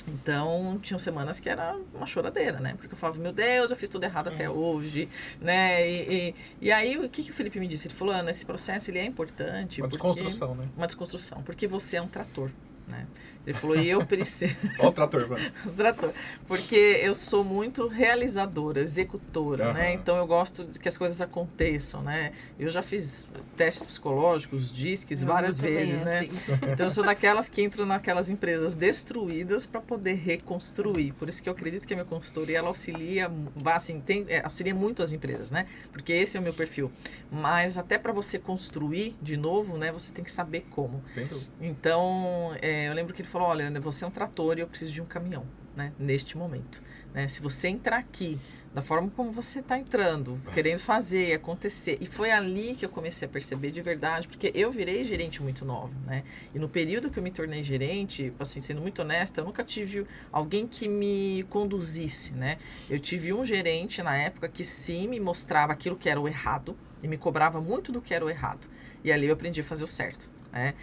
Speaker 3: Então, tinham semanas que era uma choradeira, né? Porque eu falava, meu Deus, eu fiz tudo errado até hoje, né? E aí, o que o Felipe me disse? Ele falou, Ana, esse processo ele é importante.
Speaker 2: Uma desconstrução, né?
Speaker 3: Uma desconstrução, porque você é um trator, né? Ele falou, e eu preciso...
Speaker 2: Olha o trator, mano.
Speaker 3: O trator. Porque eu sou muito realizadora, executora, né? Então, eu gosto de que as coisas aconteçam, né? Eu já fiz testes psicológicos, DISCs, várias vezes, né? Assim. Então, eu sou daquelas que entram naquelas empresas destruídas para poder reconstruir. Por isso que eu acredito que a minha consultoria, ela auxilia, assim, auxilia muito as empresas, né? Porque esse é o meu perfil. Mas até para você construir de novo, né? Você tem que saber como.
Speaker 2: Sem dúvida.
Speaker 3: Então, eu lembro que ele falou, olha, você é um trator e eu preciso de um caminhão, né, neste momento. Né? Se você entrar aqui, da forma como você está entrando, querendo fazer, acontecer. E foi ali que eu comecei a perceber de verdade, porque eu virei gerente muito nova, né? E no período que eu me tornei gerente, assim, sendo muito honesta, eu nunca tive alguém que me conduzisse, né? Eu tive um gerente na época que sim me mostrava aquilo que era o errado e me cobrava muito do que era o errado. E ali eu aprendi a fazer o certo. Né?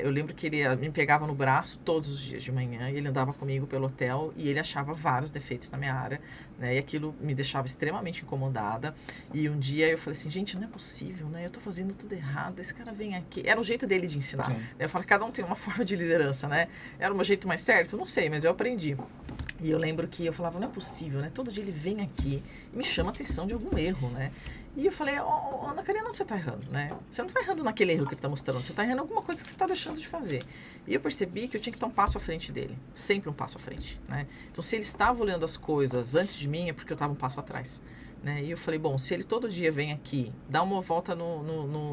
Speaker 3: Eu lembro que ele me pegava no braço todos os dias de manhã e ele andava comigo pelo hotel e ele achava vários defeitos na minha área, né? E aquilo me deixava extremamente incomodada. E um dia eu falei assim, gente, não é possível, né? Eu tô fazendo tudo errado, esse cara vem aqui. Era o jeito dele de ensinar. Sim. Eu falo, cada um tem uma forma de liderança, né? Era o meu jeito mais certo? Não sei, mas eu aprendi. E eu lembro que eu falava, não é possível, né? Todo dia ele vem aqui e me chama a atenção de algum erro, né? E eu falei, Ana Karina, onde você está errando, né? Você não está errando naquele erro que ele está mostrando, você está errando em alguma coisa que você está deixando de fazer. E eu percebi que eu tinha que estar um passo à frente dele, sempre um passo à frente, né? Então, se ele estava olhando as coisas antes de mim, é porque eu estava um passo atrás. Né? E eu falei, bom, se ele todo dia vem aqui, dá uma volta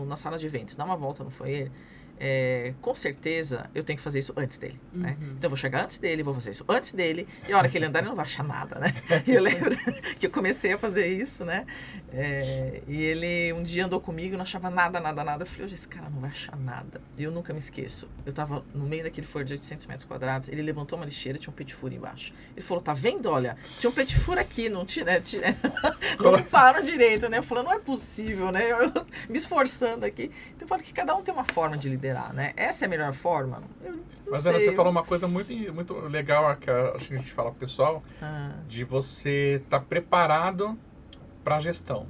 Speaker 3: na sala de eventos, dá uma volta no foyer, com certeza eu tenho que fazer isso antes dele, né? Então eu vou chegar antes dele, vou fazer isso antes dele, e a hora que ele andar ele não vai achar nada, né? E eu lembro que eu comecei a fazer isso, né? E ele um dia andou comigo e não achava nada. Eu falei, hoje esse cara não vai achar nada. E eu nunca me esqueço. Eu tava no meio daquele forno de 800 metros quadrados, ele levantou uma lixeira, tinha um petit four embaixo. Ele falou, tá vendo? Olha, tinha um petit four aqui, não não limparam direito, né? Eu falei, não é possível, né? Eu me esforçando aqui. Então eu falo que cada um tem uma forma de liderar. Né? Essa é a melhor forma?
Speaker 2: Mas Ana, você falou uma coisa muito, muito legal que a gente fala pro pessoal, de você estar preparado para a gestão.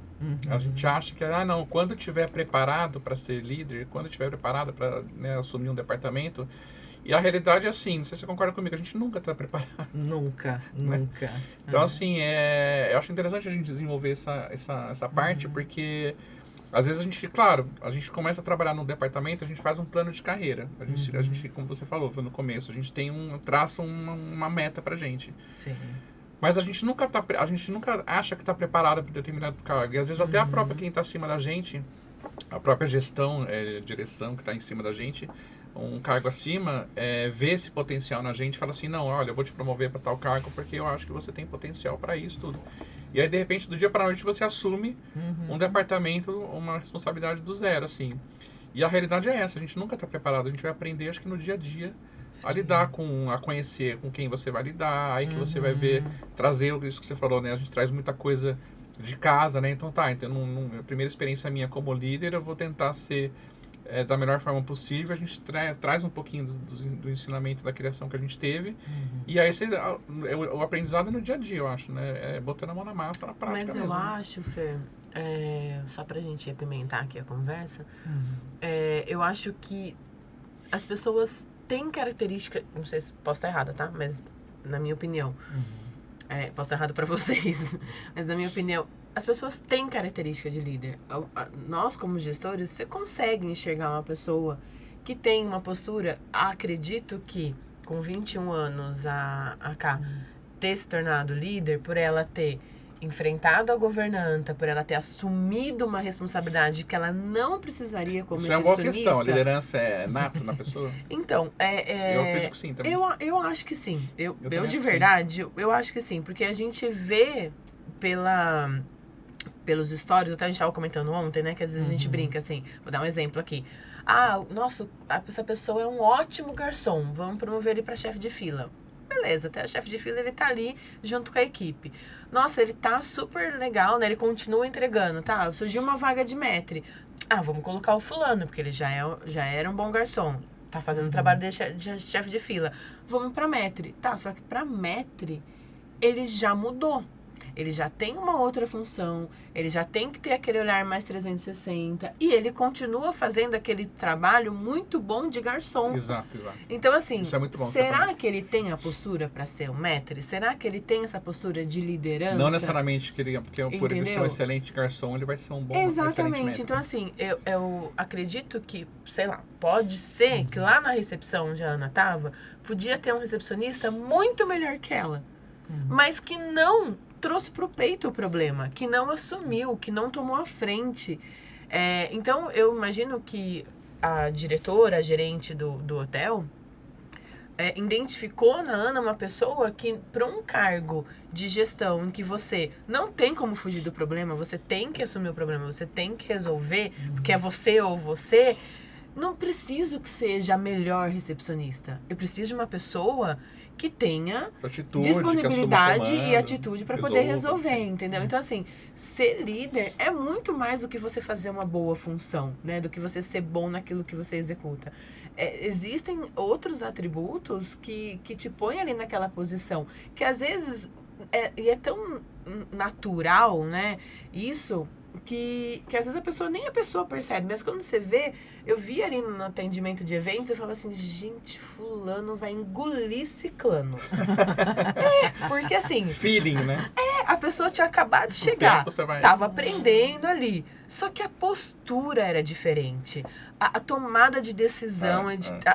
Speaker 2: A gente acha que, não, quando estiver preparado para ser líder, quando estiver preparado para, né, assumir um departamento, e a realidade é assim, não sei se você concorda comigo, a gente nunca está preparado.
Speaker 3: Nunca.
Speaker 2: Então, assim, eu acho interessante a gente desenvolver essa parte, porque... Às vezes a gente começa a trabalhar no departamento, a gente faz um plano de carreira. A gente, como você falou no começo, a gente tem traça uma meta pra gente.
Speaker 3: Sim.
Speaker 2: Mas a gente nunca acha que está preparado para determinado cargo. E às vezes até a própria quem está acima da gente, a própria gestão, direção que está em cima da gente, um cargo acima, vê esse potencial na gente e fala assim, não, olha, eu vou te promover para tal cargo porque eu acho que você tem potencial para isso tudo. E aí, de repente, do dia para a noite, você assume um departamento, uma responsabilidade do zero, assim. E a realidade é essa, a gente nunca está preparado, a gente vai aprender, acho que no dia a dia, a lidar a conhecer com quem você vai lidar, aí que você vai ver, trazer isso que você falou, né? A gente traz muita coisa de casa, né? Então a primeira experiência minha como líder, eu vou tentar ser da melhor forma possível, a gente traz um pouquinho do ensinamento da criação que a gente teve, e aí o aprendizado é no dia a dia, eu acho, né? Botando a mão na massa, na prática.
Speaker 1: Mas
Speaker 2: mesmo.
Speaker 1: eu acho, Fê, só pra gente apimentar aqui a conversa, eu acho que as pessoas têm característica, não sei se posso estar errada, tá? Mas na minha opinião, posso estar errado pra vocês, mas na minha opinião, as pessoas têm característica de líder. Nós, como gestores, você consegue enxergar uma pessoa que tem uma postura, acredito que com 21 anos a Ká ter se tornado líder, por ela ter enfrentado a governanta, por ela ter assumido uma responsabilidade que ela não precisaria como
Speaker 2: Isso é uma boa
Speaker 1: recepcionista.
Speaker 2: questão. A liderança é nato na pessoa?
Speaker 1: Então,
Speaker 2: Eu acredito que sim também.
Speaker 1: eu acho que sim. Eu
Speaker 2: também
Speaker 1: de
Speaker 2: acho que
Speaker 1: verdade, eu acho que sim. Porque a gente vê pelos stories, até a gente estava comentando ontem, né? Que às vezes a gente brinca assim. Vou dar um exemplo aqui. Nossa, essa pessoa é um ótimo garçom. Vamos promover ele para chefe de fila. Beleza, até o chefe de fila, ele tá ali junto com a equipe. Nossa, ele tá super legal, né? Ele continua entregando, tá? Surgiu uma vaga de maître. Vamos colocar o fulano, porque ele já era um bom garçom. Tá fazendo o trabalho de chefe de fila. Vamos pra maître. Tá, só que pra maître, ele já mudou. Ele já tem uma outra função, ele já tem que ter aquele olhar mais 360 e ele continua fazendo aquele trabalho muito bom de garçom.
Speaker 2: Exato.
Speaker 1: Então, assim,
Speaker 2: Isso é muito bom,
Speaker 1: será que ele tem a postura para ser um maître? Será que ele tem essa postura de liderança?
Speaker 2: Não necessariamente porque por ele ser um excelente garçom, ele vai ser um bom
Speaker 1: Exatamente.
Speaker 2: excelente
Speaker 1: Então, assim, eu acredito que, sei lá, pode ser que lá na recepção onde a Ana estava, podia ter um recepcionista muito melhor que ela, mas que não trouxe pro peito o problema, que não assumiu, que não tomou a frente. Então, eu imagino que a diretora, a gerente do hotel, identificou na Ana uma pessoa que, para um cargo de gestão em que você não tem como fugir do problema, você tem que assumir o problema, você tem que resolver, porque é você ou você, não preciso que seja a melhor recepcionista. Eu preciso de uma pessoa que tenha disponibilidade e atitude para poder resolver, entendeu? Então, assim, ser líder é muito mais do que você fazer uma boa função, né? Do que você ser bom naquilo que você executa. Existem outros atributos que te põem ali naquela posição, que às vezes é tão natural, né? Isso... Que às vezes nem a pessoa percebe, mas quando você vê, eu vi ali no atendimento de eventos, eu falava assim, gente, fulano vai engolir ciclano. Porque assim...
Speaker 2: Feeling, né?
Speaker 1: A pessoa tinha acabado de chegar, tava aprendendo ali, só que a postura era diferente. A tomada de decisão,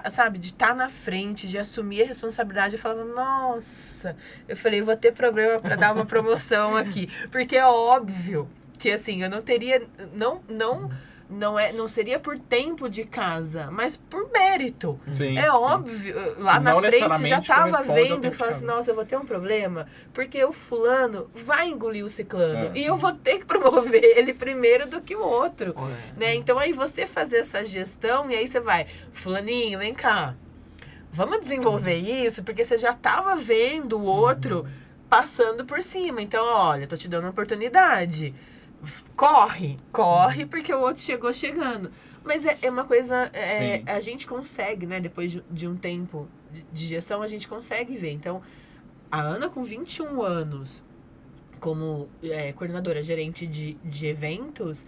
Speaker 1: sabe, de estar na frente, de assumir a responsabilidade, eu falava, nossa, eu falei, vou ter problema para dar uma promoção aqui, porque é óbvio que assim, eu não teria, não seria por tempo de casa, mas por mérito.
Speaker 2: Sim,
Speaker 1: óbvio, lá na frente já tava vendo e falava assim, nossa, eu vou ter um problema, porque o fulano vai engolir o ciclano, e eu vou ter que promover ele primeiro do que o outro, né? Então aí você fazer essa gestão, e aí você vai, fulaninho, vem cá, vamos desenvolver isso, porque você já tava vendo o outro passando por cima, então olha, tô te dando uma oportunidade. Corre, porque o outro chegando. Mas é uma coisa, a gente consegue, né? Depois de um tempo de gestão, a gente consegue ver. Então, a Ana com 21 anos, como coordenadora, gerente de eventos,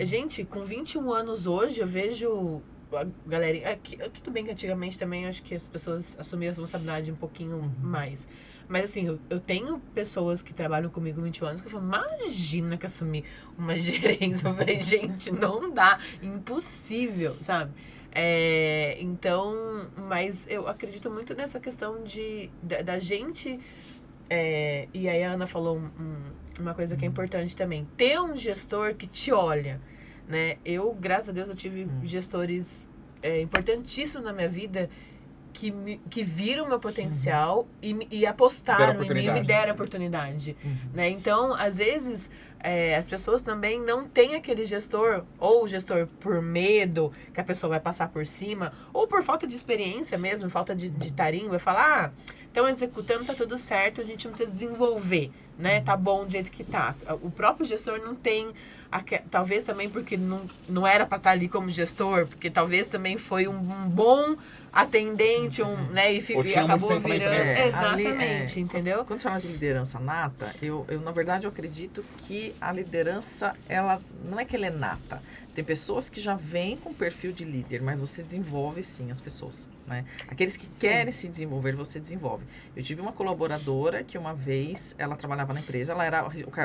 Speaker 1: gente, com 21 anos hoje, eu vejo a galera... tudo bem que antigamente também, acho que as pessoas assumiam a responsabilidade um pouquinho mais. Mas assim, eu tenho pessoas que trabalham comigo há 21 anos que eu falo, imagina que assumir uma gerência. Eu falei, gente, não dá, impossível, sabe? Então, mas eu acredito muito nessa questão da gente... e aí a Ana falou uma coisa que é importante também. Ter um gestor que te olha, né? Eu, graças a Deus, eu tive gestores importantíssimos na minha vida que viram meu potencial e apostaram em mim e me deram a oportunidade. Né? Então, às vezes, as pessoas também não têm aquele gestor, ou o gestor por medo que a pessoa vai passar por cima, ou por falta de experiência mesmo, falta de tarimbo, vai falar, estão executando, tá tudo certo, a gente não precisa desenvolver, né? Tá bom do jeito que tá. O próprio gestor não tem, talvez também porque não era para estar ali como gestor, porque talvez também foi um bom atendente, né? E acabou virando. Exatamente, entendeu?
Speaker 3: Quando fala de liderança nata, eu na verdade eu acredito que a liderança, ela não é que ela é nata. Tem pessoas que já vêm com perfil de líder, mas você desenvolve sim as pessoas, né? Aqueles que querem se desenvolver, você desenvolve. Eu tive uma colaboradora que uma vez, ela trabalhava na empresa,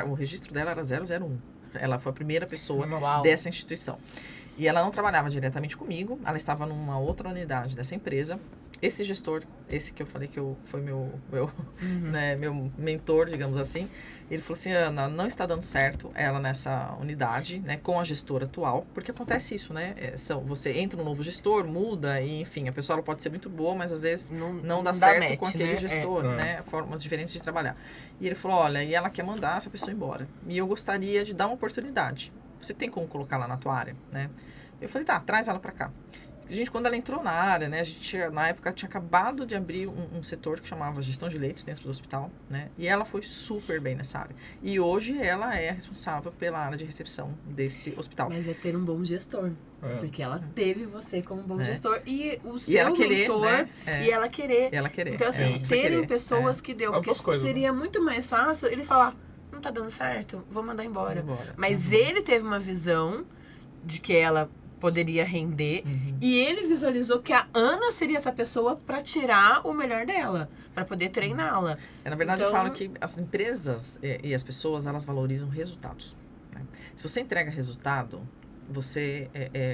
Speaker 3: o registro dela era 001. Ela foi a primeira pessoa dessa instituição. E ela não trabalhava diretamente comigo, ela estava numa outra unidade dessa empresa. Esse gestor, esse que eu falei que foi meu né, meu mentor, digamos assim, ele falou assim, Ana, não está dando certo ela nessa unidade, né, com a gestora atual, porque acontece isso, né? Você entra no novo gestor, muda, e enfim, a pessoa ela pode ser muito boa, mas às vezes não dá certo
Speaker 1: match,
Speaker 3: com aquele
Speaker 1: né?
Speaker 3: gestor, né? Formas diferentes de trabalhar. E ele falou, olha, e ela quer mandar essa pessoa embora. E eu gostaria de dar uma oportunidade. Você tem como colocar lá na tua área, né? Eu falei, tá, traz ela pra cá. Gente, quando ela entrou na área, né, a gente, na época, tinha acabado de abrir um setor que chamava gestão de leitos dentro do hospital, né, e ela foi super bem nessa área. E hoje ela é responsável pela área de recepção desse hospital.
Speaker 1: Mas é ter um bom gestor. Porque ela teve você como um bom gestor. E o seu
Speaker 3: ela querer,
Speaker 1: mentor,
Speaker 3: né?
Speaker 1: e ela querer.
Speaker 3: Ela querer.
Speaker 1: Então, assim, terem pessoas que deu.
Speaker 2: As
Speaker 1: Porque
Speaker 2: duas coisas,
Speaker 1: seria muito mais fácil ele falar, não tá dando certo, vou mandar embora.
Speaker 3: Embora.
Speaker 1: Mas ele teve uma visão de que ela poderia render. E ele visualizou que a Ana seria essa pessoa para tirar o melhor dela, para poder treiná-la.
Speaker 3: Na verdade,
Speaker 1: Então,
Speaker 3: eu falo que as empresas e as pessoas, elas valorizam resultados, né? Se você entrega resultado, você,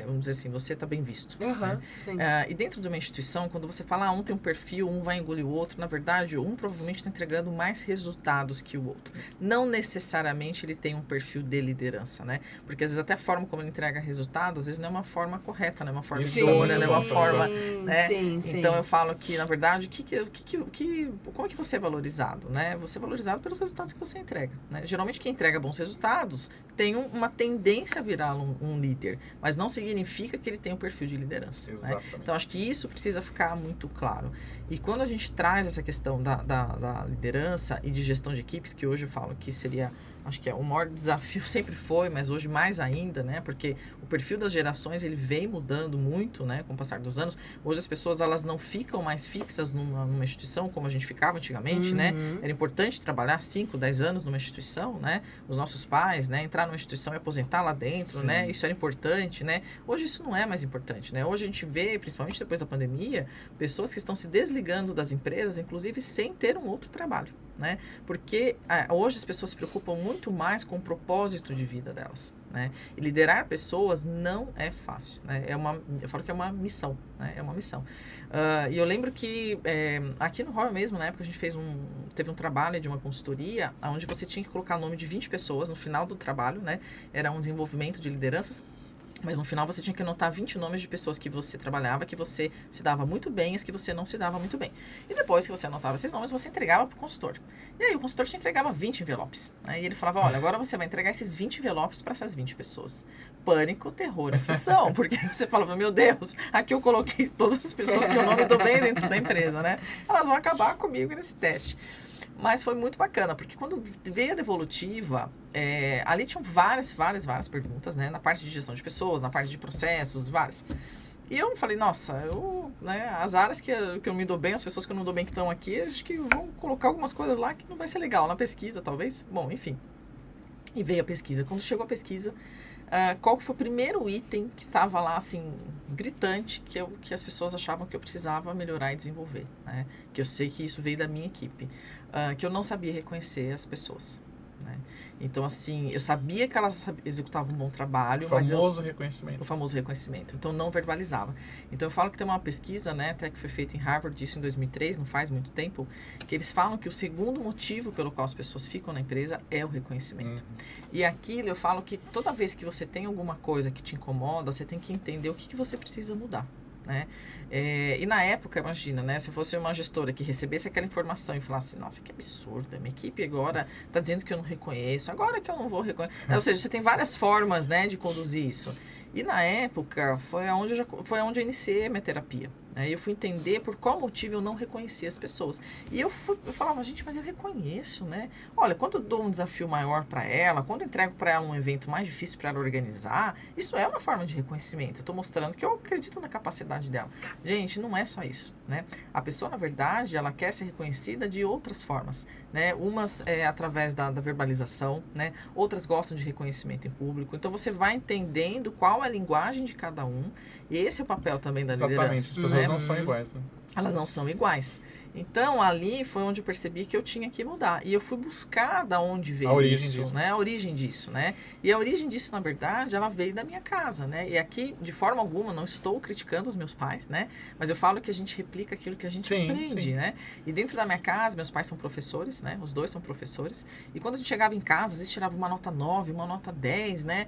Speaker 3: vamos dizer assim, você está bem visto. Né?
Speaker 1: Sim.
Speaker 3: E dentro de uma instituição, quando você fala, um tem um perfil, um vai engolir o outro, na verdade, um provavelmente está entregando mais resultados que o outro. Não necessariamente ele tem um perfil de liderança, né? Porque às vezes até a forma como ele entrega resultados, às vezes não é uma forma correta, não é uma forma idônea, não é uma forma... Né?
Speaker 1: Sim.
Speaker 3: Então eu falo que, na verdade, como é que você é valorizado, né? Você é valorizado pelos resultados que você entrega, né? Geralmente quem entrega bons resultados tem uma tendência a virar um líder, mas não significa que ele tem um perfil de liderança. Né? Então, acho que isso precisa ficar muito claro. E quando a gente traz essa questão da liderança e de gestão de equipes, que hoje eu falo que seria, acho que o maior desafio sempre foi, mas hoje mais ainda, né? Porque o perfil das gerações, ele vem mudando muito, né? Com o passar dos anos. Hoje as pessoas, elas não ficam mais fixas numa instituição como a gente ficava antigamente, né? Era importante trabalhar 5, 10 anos numa instituição, né? Os nossos pais, né? Entrar numa instituição e aposentar lá dentro, né? Isso era importante, né? Hoje isso não é mais importante, né? Hoje a gente vê, principalmente depois da pandemia, pessoas que estão se desligando das empresas, inclusive sem ter um outro trabalho, né? Porque hoje as pessoas se preocupam muito mais com o propósito de vida delas, né? E liderar pessoas não é fácil, né? Eu falo que é uma missão, né? É uma missão. E eu lembro que aqui no Royal mesmo, na época, a gente teve um trabalho de uma consultoria onde você tinha que colocar o nome de 20 pessoas no final do trabalho, né? Era um desenvolvimento de lideranças. Mas no final você tinha que anotar 20 nomes de pessoas que você trabalhava, que você se dava muito bem e as que você não se dava muito bem. E depois que você anotava esses nomes, você entregava para o consultor. E aí o consultor te entregava 20 envelopes. Né? E ele falava, olha, agora você vai entregar esses 20 envelopes para essas 20 pessoas. Pânico, terror, aflição. Porque você falava, meu Deus, aqui eu coloquei todas as pessoas que eu não me dou bem dentro da empresa, né? Elas vão acabar comigo nesse teste. Mas foi muito bacana, porque quando veio a devolutiva, ali tinham várias perguntas, né? Na parte de gestão de pessoas, na parte de processos, várias. E eu falei, nossa, né, as áreas que eu me dou bem, as pessoas que eu não dou bem que estão aqui, acho que vão colocar algumas coisas lá que não vai ser legal. Na pesquisa, talvez. Bom, enfim. E veio a pesquisa. Quando chegou a pesquisa, qual foi o primeiro item que estava lá, assim, gritante, que as pessoas achavam que eu precisava melhorar e desenvolver, né? Que eu sei que isso veio da minha equipe. Que eu não sabia reconhecer as pessoas, né? Então, assim, eu sabia que elas executavam um bom trabalho,
Speaker 2: reconhecimento.
Speaker 3: O famoso reconhecimento. Então, não verbalizava. Então, eu falo que tem uma pesquisa, né, até que foi feita em Harvard, isso em 2003, não faz muito tempo, que eles falam que o segundo motivo pelo qual as pessoas ficam na empresa é o reconhecimento. E aquilo, eu falo que toda vez que você tem alguma coisa que te incomoda, você tem que entender o que você precisa mudar. Né? E na época, imagina, né, se eu fosse uma gestora que recebesse aquela informação e falasse, nossa, que absurdo, a minha equipe agora está dizendo que eu não reconheço, agora que eu não vou reconhecer. Ou seja, você tem várias formas, né, de conduzir isso. E na época foi onde eu iniciei a minha terapia. Né? Eu fui entender por qual motivo eu não reconhecia as pessoas. E eu falava, gente, mas eu reconheço, né? Olha, quando eu dou um desafio maior para ela, quando eu entrego para ela um evento mais difícil para ela organizar, isso é uma forma de reconhecimento. Eu estou mostrando que eu acredito na capacidade dela. Gente, não é só isso, né? A pessoa, na verdade, ela quer ser reconhecida de outras formas, né? Umas através da verbalização, né? Outras gostam de reconhecimento em público. Então, você vai entendendo qual é a linguagem de cada um. E esse é o papel também da liderança.
Speaker 2: Exatamente, as pessoas não são iguais. Né?
Speaker 3: Elas não são iguais. Então, ali foi onde eu percebi que eu tinha que mudar. E eu fui buscar da onde veio isso, né? A origem disso, né? E a origem disso, na verdade, ela veio da minha casa, né? E aqui, de forma alguma, não estou criticando os meus pais, né? Mas eu falo que a gente replica aquilo que a gente aprende, né? E dentro da minha casa, meus pais são professores, né? Os dois são professores. E quando a gente chegava em casa, às vezes tirava uma nota 9, uma nota 10, né?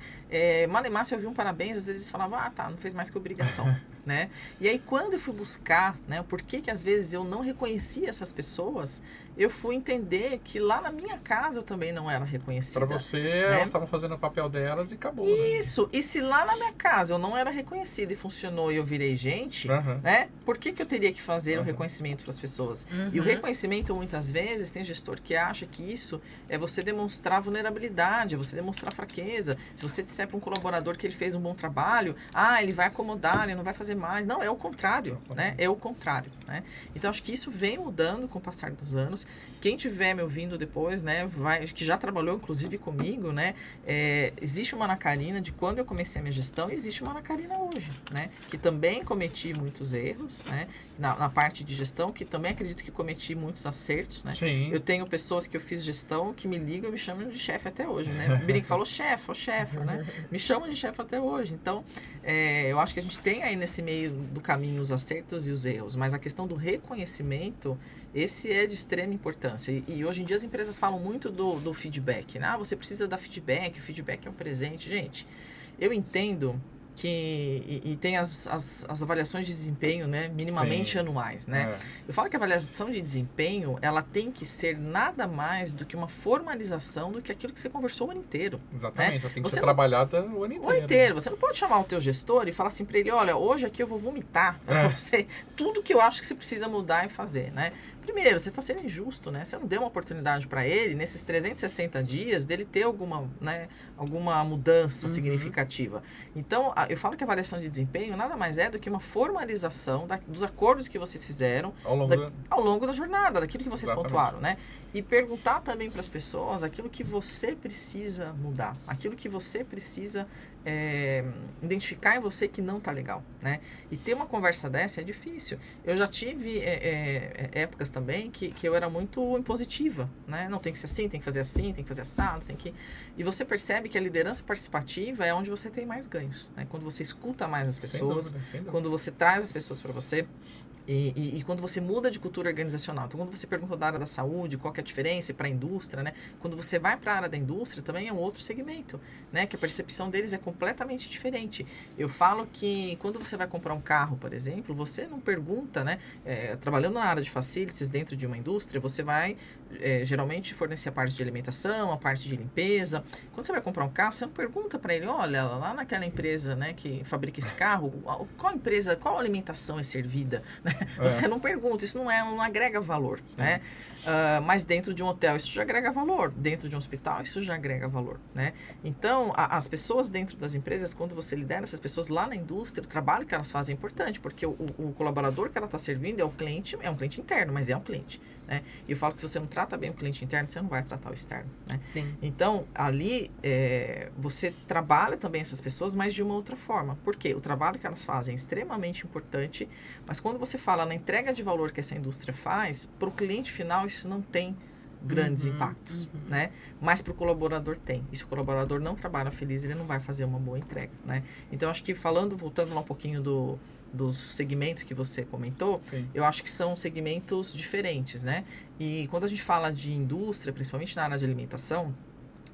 Speaker 3: Malemar, se eu ouvia um parabéns, às vezes eles falavam, tá, não fez mais que obrigação, né? E aí, quando eu fui buscar, né? O porquê que às vezes eu não reconhecia essas pessoas, eu fui entender que lá na minha casa eu também não era reconhecida.
Speaker 2: Para você, elas estavam fazendo o papel delas e acabou.
Speaker 3: Isso. Né? E se lá na minha casa eu não era reconhecida e funcionou e eu virei gente, né? Por que eu teria que fazer o reconhecimento para as pessoas? E o reconhecimento, muitas vezes, tem gestor que acha que isso é você demonstrar vulnerabilidade, é você demonstrar fraqueza. Se você disser para um colaborador que ele fez um bom trabalho, ele vai acomodar, ele não vai fazer mais. Não, é o contrário, né? É o contrário, né? Então, acho que isso vem mudando com o passar dos anos. Quem estiver me ouvindo depois, né, que já trabalhou inclusive comigo, né, existe uma Ana Karina de quando eu comecei a minha gestão e existe uma Ana Karina hoje, né, que também cometi muitos erros, né, na parte de gestão, que também acredito que cometi muitos acertos, né.
Speaker 2: Sim.
Speaker 3: Eu tenho pessoas que eu fiz gestão que me ligam e me chamam de chefe até hoje, né. O Biric falou chefa, né, me chamam de chefe até hoje. Então, eu acho que a gente tem aí nesse meio do caminho os acertos e os erros, mas a questão do reconhecimento, esse é de extrema importância. E hoje em dia as empresas falam muito do feedback, né? Você precisa dar feedback, o feedback é um presente. Gente, eu entendo que... E tem as avaliações de desempenho, né? Minimamente anuais, né? Eu falo que a avaliação de desempenho, ela tem que ser nada mais do que uma formalização do que aquilo que você conversou o ano inteiro.
Speaker 2: Exatamente,
Speaker 3: né?
Speaker 2: ela tem que ser trabalhada o ano inteiro.
Speaker 3: O ano inteiro. Você não pode chamar o teu gestor e falar assim para ele, olha, hoje aqui eu vou vomitar para você tudo que eu acho que você precisa mudar e fazer, né? Primeiro, você está sendo injusto, né? Você não deu uma oportunidade para ele, nesses 360 dias, dele ter alguma mudança significativa. Então, eu falo que a avaliação de desempenho nada mais é do que uma formalização dos acordos que vocês fizeram ao longo da jornada, daquilo que vocês pontuaram, né? E perguntar também para as pessoas aquilo que você precisa mudar, aquilo que você precisa identificar em você que não está legal, né? E ter uma conversa dessa é difícil. Eu já tive épocas também que eu era muito impositiva, né? Não, tem que ser assim, tem que fazer assim, tem que fazer assado, tem que... E você percebe que a liderança participativa é onde você tem mais ganhos, né? Quando você escuta mais as pessoas, sem dúvida. Quando você traz as pessoas para você. E quando você muda de cultura organizacional, então quando você perguntou da área da saúde, qual que é a diferença para a indústria, né? Quando você vai para a área da indústria, também é um outro segmento, né? Que a percepção deles é completamente diferente. Eu falo que quando você vai comprar um carro, por exemplo, você não pergunta, né? Trabalhando na área de facilities dentro de uma indústria, você vai geralmente fornecer a parte de alimentação, a parte de limpeza. Quando você vai comprar um carro, você não pergunta para ele, olha, lá naquela empresa, né, que fabrica esse carro, qual alimentação é servida, né? Você não pergunta, isso não agrega valor, né? Mas dentro de um hotel isso já agrega valor, dentro de um hospital isso já agrega valor, né? Então, as pessoas dentro das empresas, quando você lidera essas pessoas lá na indústria, o trabalho que elas fazem é importante, porque o colaborador que ela está servindo é um cliente interno, mas é um cliente, né? E eu falo que se você não trata bem o cliente interno, você não vai tratar o externo, né?
Speaker 1: Sim.
Speaker 3: Então, ali, você trabalha também essas pessoas, mas de uma outra forma. Por quê? O trabalho que elas fazem é extremamente importante, mas quando você fala na entrega de valor que essa indústria faz, para o cliente final isso não tem grandes impactos, né? Mas para o colaborador tem. E se o colaborador não trabalha feliz, ele não vai fazer uma boa entrega, né? Então, acho que voltando lá um pouquinho dos segmentos que você comentou, eu acho que são segmentos diferentes, né? E quando a gente fala de indústria, principalmente na área de alimentação,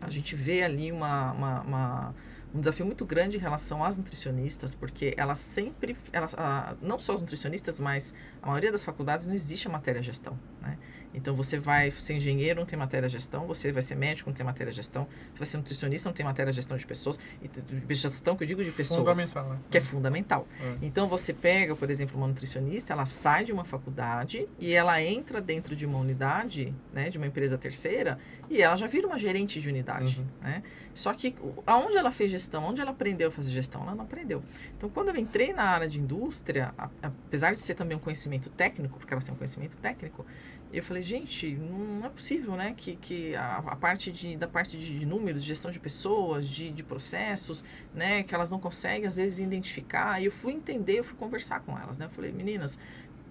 Speaker 3: a gente vê ali um desafio muito grande em relação às nutricionistas, porque não só os nutricionistas, mas a maioria das faculdades não existe a matéria gestão, né? Então, você vai ser engenheiro, não tem matéria gestão, você vai ser médico, não tem matéria gestão, você vai ser nutricionista, não tem matéria gestão de pessoas, e gestão que eu digo de pessoas,
Speaker 2: fundamental, né?
Speaker 3: Que é fundamental. Então, você pega, por exemplo, uma nutricionista, ela sai de uma faculdade e ela entra dentro de uma unidade, né, de uma empresa terceira, e ela já vira uma gerente de unidade, né? Só que, aonde ela fez gestão, onde ela aprendeu a fazer gestão, ela não aprendeu. Então, quando eu entrei na área de indústria, apesar de ser também um conhecimento técnico, porque elas têm um conhecimento técnico, eu falei, gente, não é possível, né, que a parte de números, de gestão de pessoas, de processos, né, que elas não conseguem, às vezes, identificar. E eu fui conversar com elas, né, eu falei, meninas,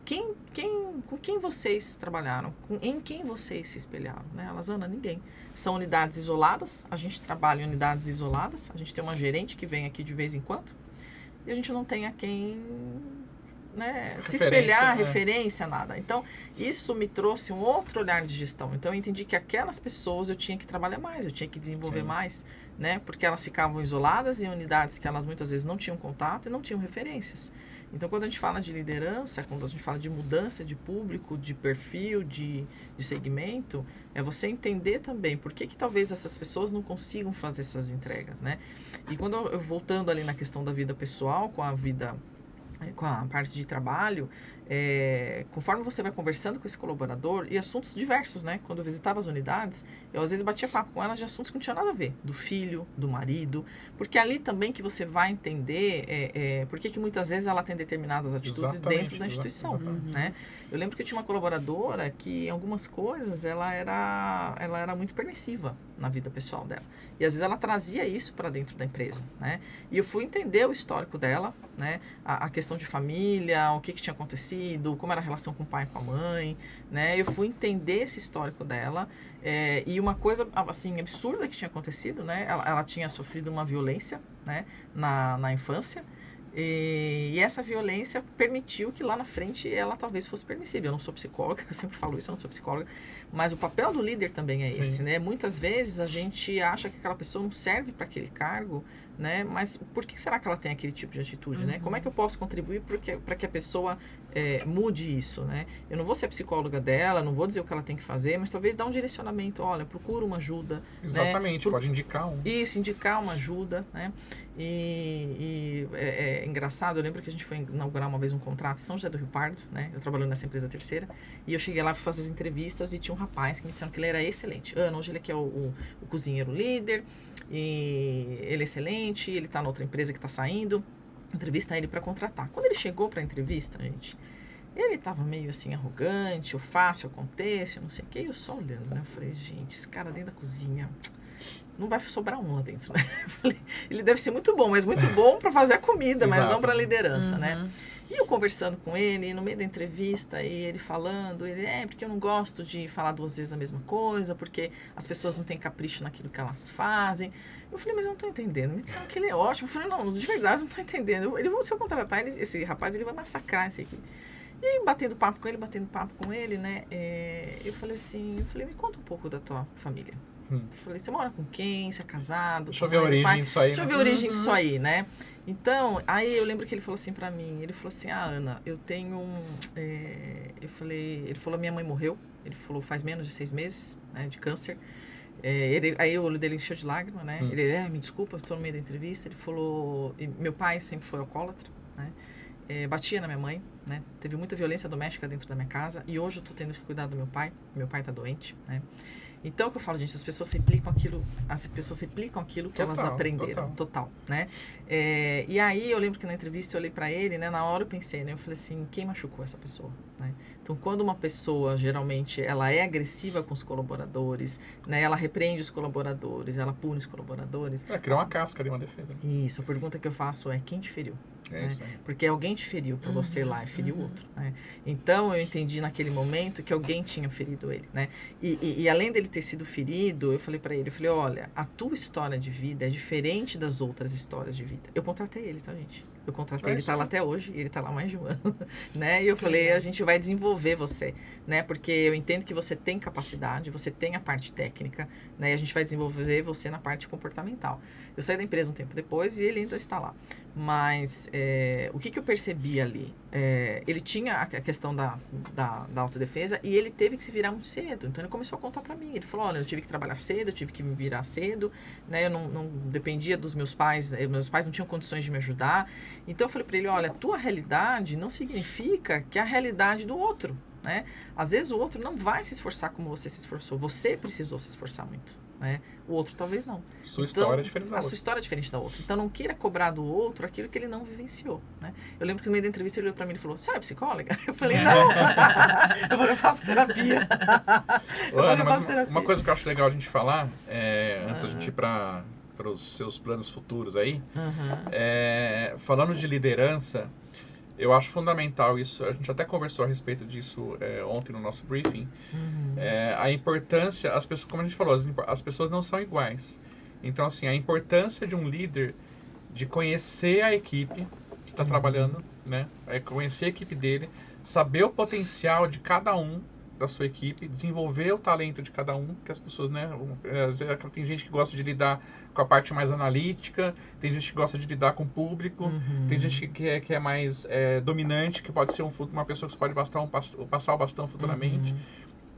Speaker 3: com quem vocês trabalharam? Em quem vocês se espelharam? Né? Elas, Ana, ninguém. São unidades isoladas, a gente trabalha em unidades isoladas, a gente tem uma gerente que vem aqui de vez em quando, e a gente não tem a quem, né, se espelhar, referência, nada. Então, isso me trouxe um outro olhar de gestão. Então, eu entendi que aquelas pessoas eu tinha que trabalhar mais, eu tinha que desenvolver mais, né, porque elas ficavam isoladas em unidades que elas muitas vezes não tinham contato e não tinham referências. Então, quando a gente fala de liderança, quando a gente fala de mudança de público, de perfil, de segmento, é você entender também por que talvez essas pessoas não consigam fazer essas entregas, né? E quando eu voltando ali na questão da vida pessoal, com a parte de trabalho, conforme você vai conversando com esse colaborador, e assuntos diversos, né? Quando eu visitava as unidades, eu às vezes batia papo com elas de assuntos que não tinham nada a ver, do filho, do marido, porque ali também que você vai entender por que muitas vezes ela tem determinadas atitudes dentro da instituição, né? Eu lembro que eu tinha uma colaboradora que em algumas coisas ela era muito permissiva na vida pessoal dela. E às vezes ela trazia isso para dentro da empresa, né? E eu fui entender o histórico dela, né? A questão de família, o que tinha acontecido, como era a relação com o pai e com a mãe, né? Eu fui entender esse histórico dela, e uma coisa, assim, absurda que tinha acontecido, né? Ela tinha sofrido uma violência, né? Na infância, e essa violência permitiu que lá na frente ela talvez fosse permissível. Eu não sou psicóloga, eu sempre falo isso, eu não sou psicóloga, mas o papel do líder também é esse, né? Muitas vezes a gente acha que aquela pessoa não serve para aquele cargo, né? Mas por que será que ela tem aquele tipo de atitude, né? Como é que eu posso contribuir para que a pessoa mude isso, né? Eu não vou ser a psicóloga dela, não vou dizer o que ela tem que fazer, mas talvez dar um direcionamento. Olha, procura uma ajuda.
Speaker 2: Exatamente,
Speaker 3: né?
Speaker 2: Pode indicar um.
Speaker 3: Isso, indicar uma ajuda, né? E é engraçado, eu lembro que a gente foi inaugurar uma vez um contrato em São José do Rio Pardo, né? Eu trabalhando nessa empresa terceira, e eu cheguei lá para fazer as entrevistas e tinha um rapaz que me disseram que ele era excelente. Ana, hoje ele aqui é o cozinheiro líder, e ele é excelente, ele está na outra empresa que está saindo, entrevista ele para contratar. Quando ele chegou para a entrevista, gente, ele estava meio assim arrogante, o fácil acontece, não sei o que, eu só olhando, né? Eu falei, gente, esse cara dentro da cozinha, não vai sobrar um lá dentro, né? Eu falei, ele deve ser muito bom, mas muito bom para fazer a comida, mas não para a liderança, né? E eu conversando com ele, no meio da entrevista, e ele falando, porque eu não gosto de falar 2 vezes a mesma coisa, porque as pessoas não têm capricho naquilo que elas fazem. Eu falei, mas eu não estou entendendo. Me disseram que ele é ótimo. Eu falei, não, de verdade, eu não estou entendendo. Se eu contratar esse rapaz, ele vai massacrar esse aqui. E aí, batendo papo com ele, né, eu falei, me conta um pouco da tua família. Eu falei, você mora com quem? Você é casado?
Speaker 2: Deixa eu ver a origem disso aí.
Speaker 3: Deixa eu ver a origem disso aí, né? Então, aí eu lembro que ele falou assim pra mim, ele falou assim, Ana, eu tenho ele falou, minha mãe morreu, ele falou, faz menos de 6 meses, né, de câncer. Aí o olho dele encheu de lágrima, né? Ele, me desculpa, eu tô no meio da entrevista. Ele falou, meu pai sempre foi alcoólatra, né? Batia na minha mãe, né? Teve muita violência doméstica dentro da minha casa, e hoje eu tô tendo que cuidar do meu pai tá doente, né? Então, o que eu falo, gente, as pessoas replicam aquilo que elas aprenderam. Total, né? E aí, eu lembro que na entrevista eu olhei pra ele, né? Na hora eu pensei, né? Eu falei assim, quem machucou essa pessoa? Né? Então, quando uma pessoa, geralmente, ela é agressiva com os colaboradores, né? Ela repreende os colaboradores, ela pune os colaboradores.
Speaker 2: Criou uma casca ali, uma defesa.
Speaker 3: Isso, a pergunta que eu faço é, quem te feriu?
Speaker 2: Né?
Speaker 3: Isso aí. Porque alguém te feriu para você ir lá e ferir o outro, né? Então eu entendi naquele momento que alguém tinha ferido ele, né? E além dele ter sido ferido, eu falei para ele, olha, a tua história de vida é diferente das outras histórias de vida. Eu contratei ele, tá, gente? Eu contratei, ele tá lá até hoje, e ele tá lá há mais de 1 ano, né? E eu falei, a gente vai desenvolver você, né? Porque eu entendo que você tem capacidade, você tem a parte técnica, né? E a gente vai desenvolver você na parte comportamental. Eu saí da empresa um tempo depois e ele ainda está lá. Mas o que eu percebi ali? Ele tinha a questão da autodefesa e ele teve que se virar muito cedo. Então ele começou a contar para mim. Ele falou, olha, eu tive que trabalhar cedo, eu tive que me virar cedo, né? Eu não dependia dos meus pais não tinham condições de me ajudar. Então eu falei para ele, olha, a tua realidade não significa que é a realidade do outro, né? Às vezes o outro não vai se esforçar como você se esforçou. Você precisou se esforçar muito, né? O outro talvez não.
Speaker 2: Sua história é diferente da outra.
Speaker 3: A sua história é diferente da outra. Então não queira cobrar do outro aquilo que ele não vivenciou, né? Eu lembro que no meio da entrevista ele olhou para mim e falou, você era psicóloga? Eu falei, não. Eu faço terapia.
Speaker 2: Ana, mas uma coisa que eu acho legal a gente falar, antes da gente ir para os seus planos futuros aí, falando de liderança, Eu acho fundamental isso. A gente até conversou a respeito disso ontem no nosso briefing. A importância, as pessoas, como a gente falou, as pessoas não são iguais. Então, assim, a importância de um líder de conhecer a equipe que está trabalhando, né? Conhecer a equipe dele, saber o potencial de cada um da sua equipe, desenvolver o talento de cada um, que as pessoas, né? Às vezes tem gente que gosta de lidar com a parte mais analítica, tem gente que gosta de lidar com o público, tem gente que é mais dominante, que pode ser uma pessoa que pode passar o bastão futuramente.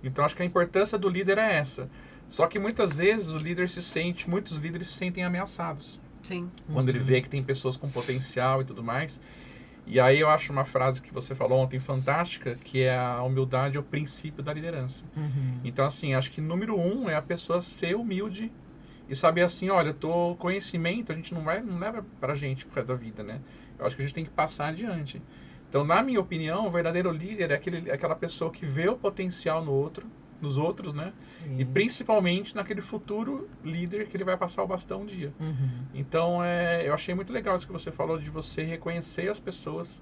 Speaker 2: Então, acho que a importância do líder é essa. Só que muitas vezes muitos líderes se sentem ameaçados.
Speaker 1: Sim.
Speaker 2: Quando ele vê que tem pessoas com potencial e tudo mais. E aí eu acho uma frase que você falou ontem fantástica, que é a humildade é o princípio da liderança. Então, assim, acho que número 1 é a pessoa ser humilde e saber assim, olha, conhecimento a gente não leva pra gente por causa da vida, né? Eu acho que a gente tem que passar adiante. Então, na minha opinião, o verdadeiro líder é aquela pessoa que vê o potencial nos outros, né?
Speaker 3: Sim.
Speaker 2: E principalmente naquele futuro líder que ele vai passar o bastão um dia. Então, eu achei muito legal isso que você falou, de você reconhecer as pessoas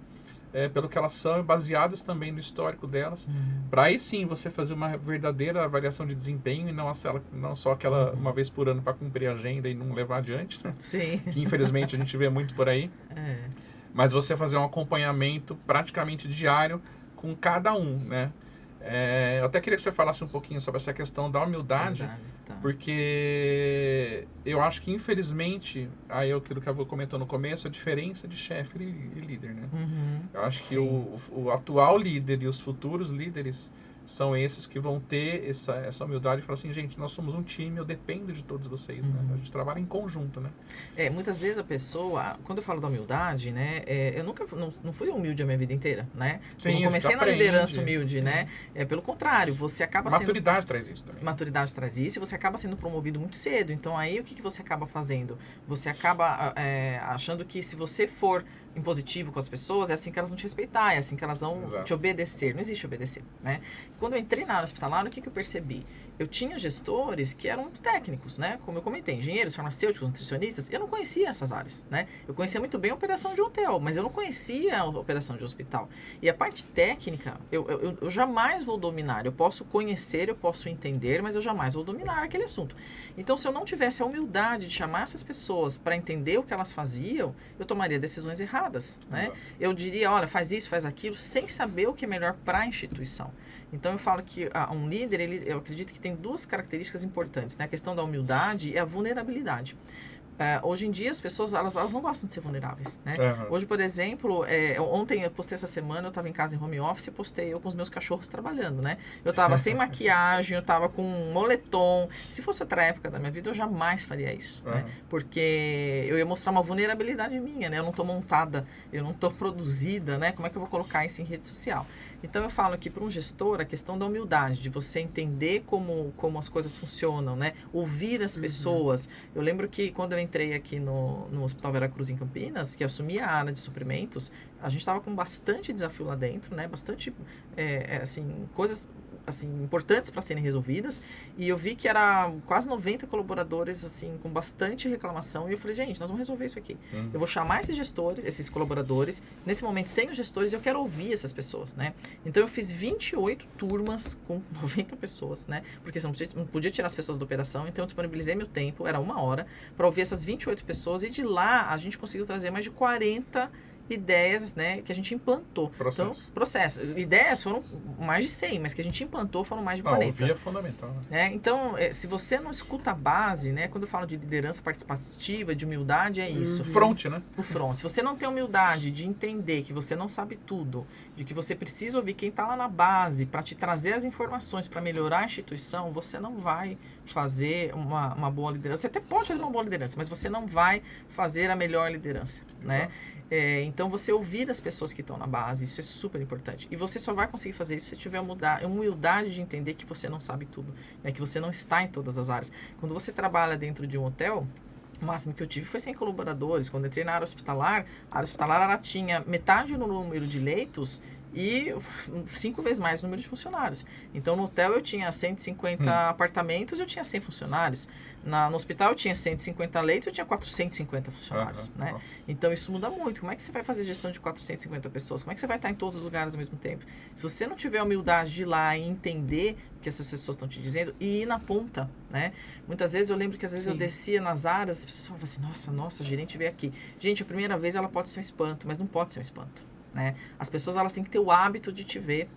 Speaker 2: pelo que elas são, baseadas também no histórico delas, para aí sim você fazer uma verdadeira avaliação de desempenho e não só aquela uma vez por ano para cumprir a agenda e não levar adiante, né?
Speaker 3: Sim.
Speaker 2: Que infelizmente a gente vê muito por aí. Mas você fazer um acompanhamento praticamente diário com cada um, né? Eu até queria que você falasse um pouquinho sobre essa questão da humildade,
Speaker 3: Tá.
Speaker 2: porque eu acho que, infelizmente, aí aquilo que eu comentou no começo, a diferença de chefe e líder, né? Eu acho que o atual líder e os futuros líderes são esses que vão ter essa humildade e falar assim, gente, nós somos um time, eu dependo de todos vocês, né? A gente trabalha em conjunto, né?
Speaker 3: Muitas vezes a pessoa, quando eu falo da humildade, né, eu nunca, não fui humilde a minha vida inteira, né?
Speaker 2: Sim,
Speaker 3: Quando eu comecei na
Speaker 2: aprende.
Speaker 3: liderança humilde, né? Pelo contrário, você acaba
Speaker 2: Maturidade traz isso também.
Speaker 3: Maturidade traz isso e você acaba sendo promovido muito cedo. Então, aí, o que você acaba fazendo? Você acaba achando que se você for impositivo com as pessoas, é assim que elas vão te respeitar, é assim que elas vão te obedecer. Não existe obedecer, né? Quando eu entrei na área hospitalar, o que eu percebi? Eu tinha gestores que eram técnicos, né? Como eu comentei, engenheiros, farmacêuticos, nutricionistas. Eu não conhecia essas áreas, né? Eu conhecia muito bem a operação de hotel, mas eu não conhecia a operação de hospital. E a parte técnica, eu jamais vou dominar. Eu posso conhecer, eu posso entender, mas eu jamais vou dominar aquele assunto. Então, se eu não tivesse a humildade de chamar essas pessoas para entender o que elas faziam, eu tomaria decisões erradas, né? Eu diria, olha, faz isso, faz aquilo, sem saber o que é melhor para a instituição. Então, eu falo que um líder, eu acredito que tem duas características importantes, né? A questão da humildade e a vulnerabilidade. Hoje em dia, as pessoas, elas não gostam de ser vulneráveis, né? Hoje, por exemplo, ontem eu postei essa semana, eu estava em casa em home office e postei eu com os meus cachorros trabalhando, né? Eu estava sem maquiagem, eu estava com um moletom. Se fosse outra época da minha vida, eu jamais faria isso, né? Porque eu ia mostrar uma vulnerabilidade minha, né? Eu não estou montada, eu não estou produzida, né? Como é que eu vou colocar isso em rede social? Então, eu falo que para um gestor, a questão da humildade, de você entender como as coisas funcionam, né? Ouvir as pessoas. Eu lembro que quando eu entrei aqui no Hospital Veracruz, em Campinas, que assumi a área de suprimentos, a gente estava com bastante desafio lá dentro, né? Bastante, assim, coisas assim, importantes para serem resolvidas, e eu vi que era quase 90 colaboradores, assim, com bastante reclamação, e eu falei, gente, nós vamos resolver isso aqui. Eu vou chamar esses gestores, esses colaboradores, nesse momento sem os gestores, eu quero ouvir essas pessoas, né? Então, eu fiz 28 turmas com 90 pessoas, né? Porque você não podia tirar as pessoas da operação, então eu disponibilizei meu tempo, era 1 hora, para ouvir essas 28 pessoas, e de lá a gente conseguiu trazer mais de 40 ideias, né, que a gente implantou. Processo. Ideias foram mais de 100, mas que a gente implantou foram mais de 40.
Speaker 2: Ouvir é fundamental.
Speaker 3: Né? Então, se você não escuta a base, né, quando eu falo de liderança participativa, de humildade, é isso.
Speaker 2: O front, né?
Speaker 3: O front. Se você não tem humildade de entender que você não sabe tudo, de que você precisa ouvir quem está lá na base para te trazer as informações para melhorar a instituição, você não vai fazer uma boa liderança. Você até pode fazer uma boa liderança, mas você não vai fazer a melhor liderança, né? Então, você ouvir as pessoas que estão na base, isso é super importante. E você só vai conseguir fazer isso se tiver humildade de entender que você não sabe tudo, né? Que você não está em todas as áreas. Quando você trabalha dentro de um hotel, o máximo que eu tive foi 100 colaboradores. Quando eu entrei na área hospitalar ela tinha metade no número de leitos e 5 vezes mais o número de funcionários. Então, no hotel eu tinha 150 apartamentos, eu tinha 100 funcionários. No hospital eu tinha 150 leitos, eu tinha 450 funcionários. Né? Então, isso muda muito. Como é que você vai fazer gestão de 450 pessoas? Como é que você vai estar em todos os lugares ao mesmo tempo? Se você não tiver a humildade de ir lá e entender o que essas pessoas estão te dizendo e ir na ponta, né? Muitas vezes eu lembro que às vezes eu descia nas áreas, as pessoas falavam assim, nossa, a gerente veio aqui. Gente, a primeira vez ela pode ser um espanto, mas não pode ser um espanto. Né? As pessoas elas têm que ter o hábito de te ver.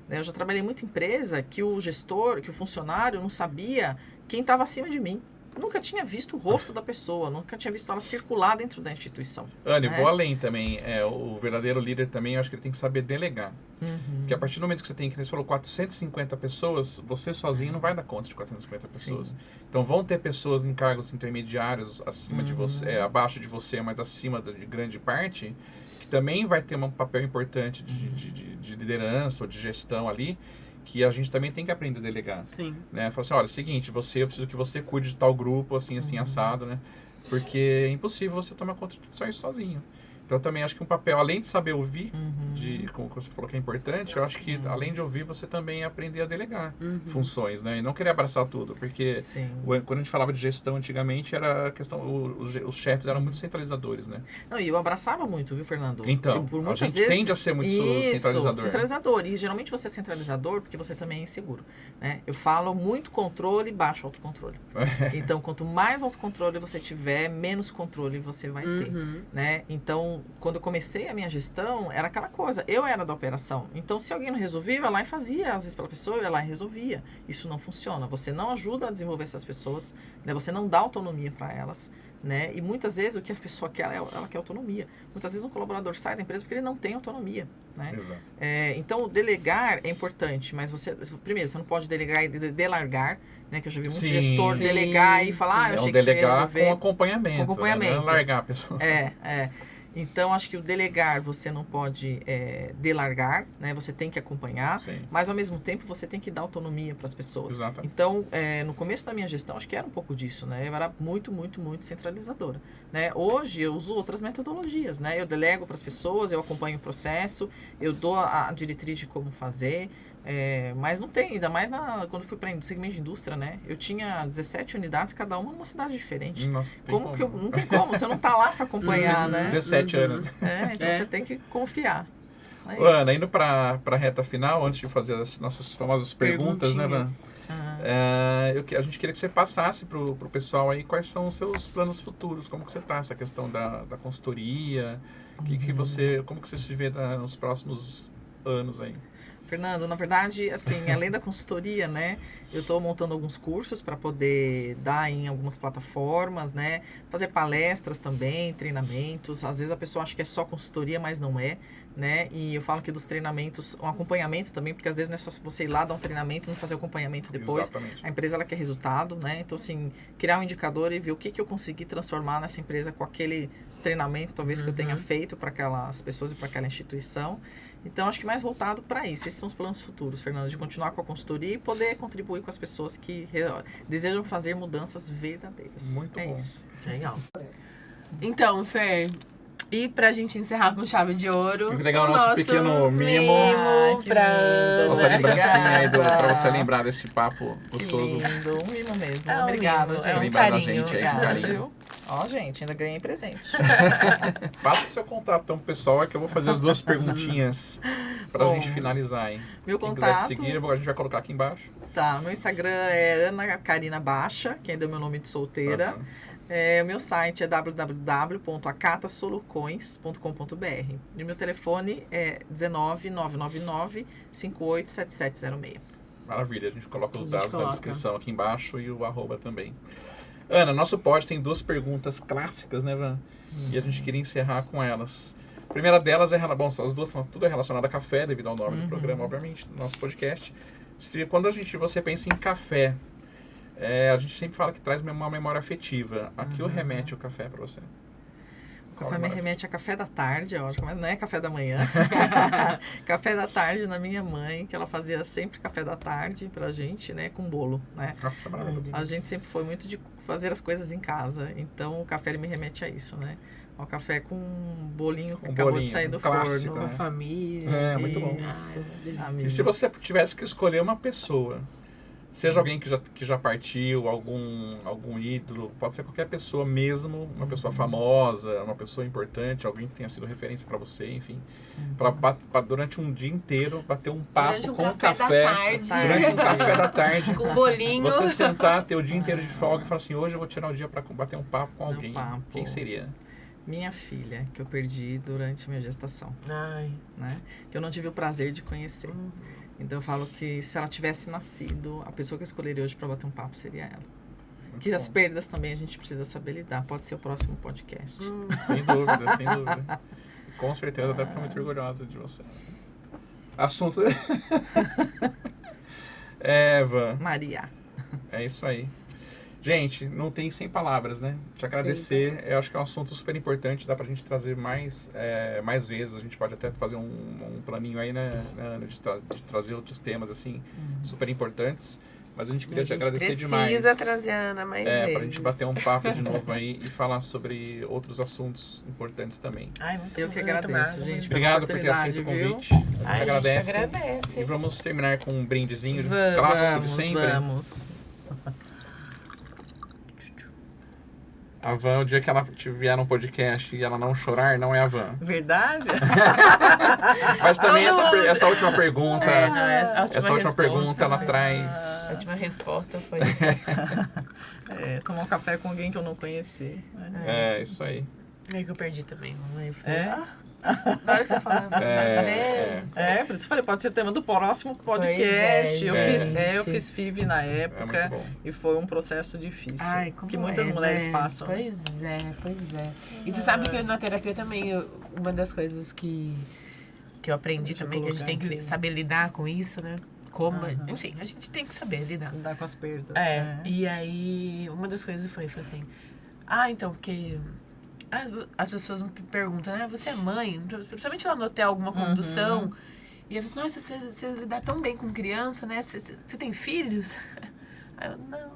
Speaker 3: Né? Eu já trabalhei muito em empresa que o gestor, que o funcionário não sabia quem estava acima de mim. Eu nunca tinha visto o rosto da pessoa, nunca tinha visto ela circular dentro da instituição.
Speaker 2: Anne,
Speaker 3: né?
Speaker 2: vou além também. O verdadeiro líder também, eu acho que ele tem que saber delegar. Porque a partir do momento que você tem, que você falou, 450 pessoas, você sozinho não vai dar conta de 450 pessoas. Sim. Então vão ter pessoas em cargos intermediários acima de você, abaixo de você, mas acima de grande parte, que também vai ter um papel importante de liderança ou de gestão ali, que a gente também tem que aprender a delegar.
Speaker 1: Sim.
Speaker 2: Né? Falar assim, olha, é o seguinte, eu preciso que você cuide de tal grupo, assim, assado, né? Porque é impossível você tomar conta de tudo isso sozinho. Então, eu também acho que um papel, além de saber ouvir, como você falou que é importante, eu acho que, além de ouvir, você também aprender a delegar funções, né? E não querer abraçar tudo, porque quando a gente falava de gestão antigamente, era a questão, os chefes eram muito centralizadores, né?
Speaker 3: Não, e eu abraçava muito, viu, Fernando?
Speaker 2: Então,
Speaker 3: por
Speaker 2: a gente
Speaker 3: vezes,
Speaker 2: tende a ser muito centralizador.
Speaker 3: E geralmente você é centralizador porque você também é inseguro, né? Eu falo muito controle, baixo autocontrole. Então, quanto mais autocontrole você tiver, menos controle você vai ter, né? Então, quando eu comecei a minha gestão, era aquela coisa, eu era da operação. Então, se alguém não resolvia, eu ia lá e fazia, às vezes pela pessoa, eu ia lá e resolvia. Isso não funciona. Você não ajuda a desenvolver essas pessoas, né? Você não dá autonomia para elas, né? E muitas vezes o que a pessoa quer, ela quer autonomia. Muitas vezes um colaborador sai da empresa porque ele não tem autonomia, né?
Speaker 2: Exato.
Speaker 3: Então, delegar é importante, mas primeiro, você não pode delegar e delargar, né? Que eu já vi muito gestor delegar e falar, eu achei que você ia resolver.
Speaker 2: Com acompanhamento. Com acompanhamento. Né? Não largar a pessoa.
Speaker 3: Então, acho que o delegar, você não pode delargar, né? Você tem que acompanhar, mas ao mesmo tempo você tem que dar autonomia para as pessoas.
Speaker 2: Exato.
Speaker 3: Então, no começo da minha gestão, acho que era um pouco disso, né? Eu era muito centralizadora, né? Hoje eu uso outras metodologias, né? Eu delego para as pessoas, eu acompanho o processo, eu dou a diretriz de como fazer, mas não tem, ainda mais quando fui para o segmento de indústria, né? Eu tinha 17 unidades, cada uma numa cidade diferente.
Speaker 2: Nossa,
Speaker 3: não tem como, você não está lá para acompanhar, né?
Speaker 2: 17 anos.
Speaker 3: Então você tem que confiar.
Speaker 2: Ana, indo para a reta final, antes de fazer as nossas famosas perguntas, né, Van? A gente queria que você passasse para o pessoal aí quais são os seus planos futuros, como que você está, essa questão da consultoria, como que você se vê nos próximos anos aí?
Speaker 3: Fernando, na verdade, assim, além da consultoria, né, eu estou montando alguns cursos para poder dar em algumas plataformas, né, fazer palestras também, treinamentos. Às vezes a pessoa acha que é só consultoria, mas não é, né, e eu falo que dos treinamentos, um acompanhamento também, porque às vezes não é só você ir lá dar um treinamento e não fazer o acompanhamento depois.
Speaker 2: Exatamente.
Speaker 3: A empresa, ela quer resultado, né, então, assim, criar um indicador e ver o que eu consegui transformar nessa empresa com aquele treinamento, talvez, que eu tenha feito para aquelas pessoas e para aquela instituição. Então, acho que mais voltado para isso. Esses são os planos futuros, Fernando, de continuar com a consultoria e poder contribuir com as pessoas que desejam fazer mudanças verdadeiras.
Speaker 2: Muito bom.
Speaker 3: Isso. Legal.
Speaker 1: Então, Fer, e pra gente encerrar com chave de ouro...
Speaker 2: Tem que entregar o nosso pequeno mimo.
Speaker 3: Pra Ana.
Speaker 2: Nossa lembrancinha aí, pra você lembrar desse papo gostoso.
Speaker 3: Que lindo, um mimo mesmo.
Speaker 1: Um
Speaker 3: Obrigada,
Speaker 1: mimo,
Speaker 3: gente.
Speaker 2: Lembrar da
Speaker 1: carinho.
Speaker 2: gente aí, com carinho.
Speaker 3: Ó, gente, ainda ganhei presente.
Speaker 2: Passa seu contato então, pessoal, que eu vou fazer as duas perguntinhas pra gente finalizar, hein?
Speaker 3: Meu
Speaker 2: Quem
Speaker 3: contato...
Speaker 2: quiser te seguir, a gente vai colocar aqui embaixo.
Speaker 3: Tá, meu Instagram é Ana Karina Baixa, que ainda é o meu nome de solteira. O meu site é www.acatasolucões.com.br. E o meu telefone é 19999587706.
Speaker 2: Maravilha, a gente coloca os dados na descrição aqui embaixo e o @ também. Ana, nosso pod tem duas perguntas clássicas, né, Van? E a gente queria encerrar com elas. A primeira delas as duas são tudo relacionado a café, devido ao nome do programa, obviamente, do nosso podcast. Quando você pensa em café, a gente sempre fala que traz uma memória afetiva. A que o remete o café para você?
Speaker 3: O Café me remete a café da tarde, eu acho, mas não é café da manhã. Café da tarde na minha mãe, que ela fazia sempre café da tarde pra gente, né, com bolo, né?
Speaker 2: Nossa, maravilhoso.
Speaker 3: A gente sempre foi muito de fazer as coisas em casa, então o café ele me remete a isso, né? Ao café com um bolinho que acabou de sair do
Speaker 2: clássico,
Speaker 3: forno.
Speaker 1: Com a
Speaker 2: né?
Speaker 1: família.
Speaker 2: É, muito bom.
Speaker 3: Isso.
Speaker 1: delícia.
Speaker 3: Amigo.
Speaker 2: E se você tivesse que escolher uma pessoa, seja alguém que já partiu, algum ídolo, pode ser qualquer pessoa mesmo, uma pessoa famosa, uma pessoa importante, alguém que tenha sido referência para você, enfim, para durante um dia inteiro bater um papo
Speaker 1: Durante um
Speaker 2: com um
Speaker 1: café da
Speaker 2: café,
Speaker 1: tarde.
Speaker 2: durante um café da tarde,
Speaker 1: Com bolinho.
Speaker 2: você sentar, ter o dia inteiro de folga e falar assim, hoje eu vou tirar o dia para bater um papo com
Speaker 3: Meu
Speaker 2: alguém.
Speaker 3: papo.
Speaker 2: Quem seria?
Speaker 3: Minha filha, que eu perdi durante minha gestação,
Speaker 1: Ai.
Speaker 3: né? Que eu não tive o prazer de conhecer. Então eu falo que se ela tivesse nascido, a pessoa que eu escolheria hoje para bater um papo seria ela.
Speaker 2: Muito
Speaker 3: Que
Speaker 2: bom.
Speaker 3: as perdas também a gente precisa saber lidar. Pode ser o próximo podcast.
Speaker 2: Sem dúvida, sem dúvida. Com certeza deve estar muito orgulhosa de você. Assunto. Eva,
Speaker 3: Maria.
Speaker 2: é isso aí. Gente, não tem 100 palavras, né? Te agradecer. Eu acho que é um assunto super importante. Dá pra gente trazer mais vezes. A gente pode até fazer um planinho aí, né? De trazer outros temas, assim, super importantes. Mas a gente queria te agradecer demais.
Speaker 1: Precisa trazer a Ana mais vezes.
Speaker 2: Pra gente bater um papo de novo aí e falar sobre outros assuntos importantes também.
Speaker 1: Ai, muito
Speaker 3: Eu que
Speaker 1: muito
Speaker 3: agradeço,
Speaker 1: massa,
Speaker 3: gente.
Speaker 1: muito
Speaker 2: Obrigado por ter aceito o
Speaker 3: oportunidade, viu?
Speaker 2: convite. A gente
Speaker 1: Ai,
Speaker 2: agradece.
Speaker 1: A gente agradece.
Speaker 2: E vamos terminar com um brindezinho clássico de sempre.
Speaker 3: Vamos.
Speaker 2: A Van, o dia que ela vier no podcast e ela não chorar, não é a Van.
Speaker 3: Verdade?
Speaker 2: Mas também
Speaker 1: Todo mundo.
Speaker 2: essa última pergunta,
Speaker 1: A
Speaker 2: essa última pergunta, ela
Speaker 1: foi-
Speaker 2: traz...
Speaker 1: A última resposta foi...
Speaker 3: Tomar um café com alguém que eu não conheci.
Speaker 2: É, isso aí.
Speaker 1: É que eu perdi também. Aí eu falei,
Speaker 3: É?
Speaker 1: Na hora que você falava,
Speaker 2: É,
Speaker 1: meu Deus.
Speaker 3: Por isso eu falei, pode ser tema do próximo podcast.
Speaker 1: Pois é,
Speaker 3: Eu
Speaker 1: gente.
Speaker 3: fiz FIV na
Speaker 2: É
Speaker 3: época
Speaker 2: muito bom.
Speaker 3: e foi um processo difícil.
Speaker 1: Ai, como
Speaker 3: que muitas
Speaker 1: é,
Speaker 3: mulheres
Speaker 1: né?
Speaker 3: passam.
Speaker 1: Pois é. E você sabe que na terapia também, uma das coisas que eu aprendi
Speaker 3: Deixa eu
Speaker 1: também, que a gente
Speaker 3: colocar
Speaker 1: tem que
Speaker 3: aqui.
Speaker 1: saber lidar com isso, né? Enfim, a gente tem que saber lidar.
Speaker 3: Lidar com as perdas.
Speaker 1: E aí, uma das coisas foi assim, então, porque as pessoas me perguntam, né, você é mãe? Principalmente lá no hotel, alguma condução. E eu falo assim, nossa, você lidar tão bem com criança, né? Você tem filhos? Aí eu, não.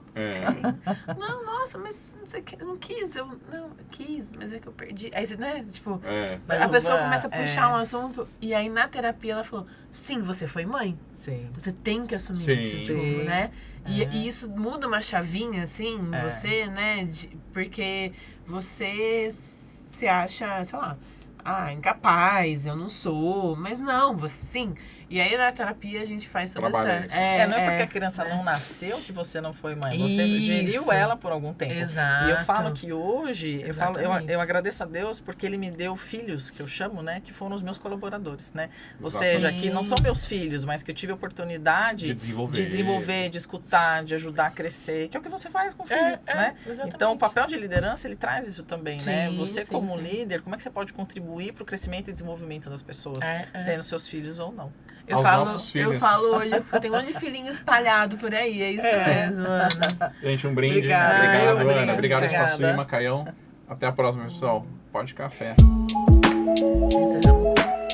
Speaker 1: Não, nossa, mas não sei o que, eu não quis, eu quis, mas é que eu perdi. Aí você, né, tipo,
Speaker 3: Mas
Speaker 1: a pessoa
Speaker 3: uma-
Speaker 1: começa a puxar um assunto, e aí na terapia ela falou, sim, você foi mãe,
Speaker 3: Sim.
Speaker 1: você tem que assumir
Speaker 2: Sim.
Speaker 1: isso,
Speaker 3: Sim.
Speaker 1: né? E isso muda uma chavinha, assim, em você, né? Porque você se acha, sei lá, incapaz, eu não sou, mas não, você sim. E aí na terapia a gente faz toda
Speaker 2: Trabalha
Speaker 1: essa...
Speaker 2: isso.
Speaker 3: Não é porque a criança não nasceu que você não foi mãe. Você
Speaker 1: Isso.
Speaker 3: geriu ela por algum tempo.
Speaker 1: Exato.
Speaker 3: E eu falo que hoje,
Speaker 1: Exatamente.
Speaker 3: eu agradeço a Deus porque Ele me deu filhos, que eu chamo, né? Que foram os meus colaboradores, né? Ou
Speaker 2: Exatamente.
Speaker 3: seja, que não são meus filhos, mas que eu tive a oportunidade
Speaker 2: De desenvolver.
Speaker 3: de escutar, de ajudar a crescer, que é o que você faz com o filho, né?
Speaker 1: Exatamente.
Speaker 3: Então, o papel de liderança, ele traz isso também, né?
Speaker 1: Sim,
Speaker 3: Você
Speaker 1: sim,
Speaker 3: como
Speaker 1: sim.
Speaker 3: líder, como é que você pode contribuir para o crescimento e desenvolvimento das pessoas,
Speaker 1: É.
Speaker 3: sendo seus filhos ou não?
Speaker 1: Eu
Speaker 2: Aos nossos filhos.
Speaker 1: falo hoje, porque tem um monte de filhinho espalhado por aí, é isso mesmo, Ana.
Speaker 2: Gente, um brinde.
Speaker 3: Obrigada.
Speaker 2: Obrigado,
Speaker 3: Um brinde.
Speaker 2: Ana. Obrigado,
Speaker 3: Obrigada.
Speaker 2: Espaço e Macaião. Até a próxima, pessoal. Pode café.
Speaker 1: Encerramos com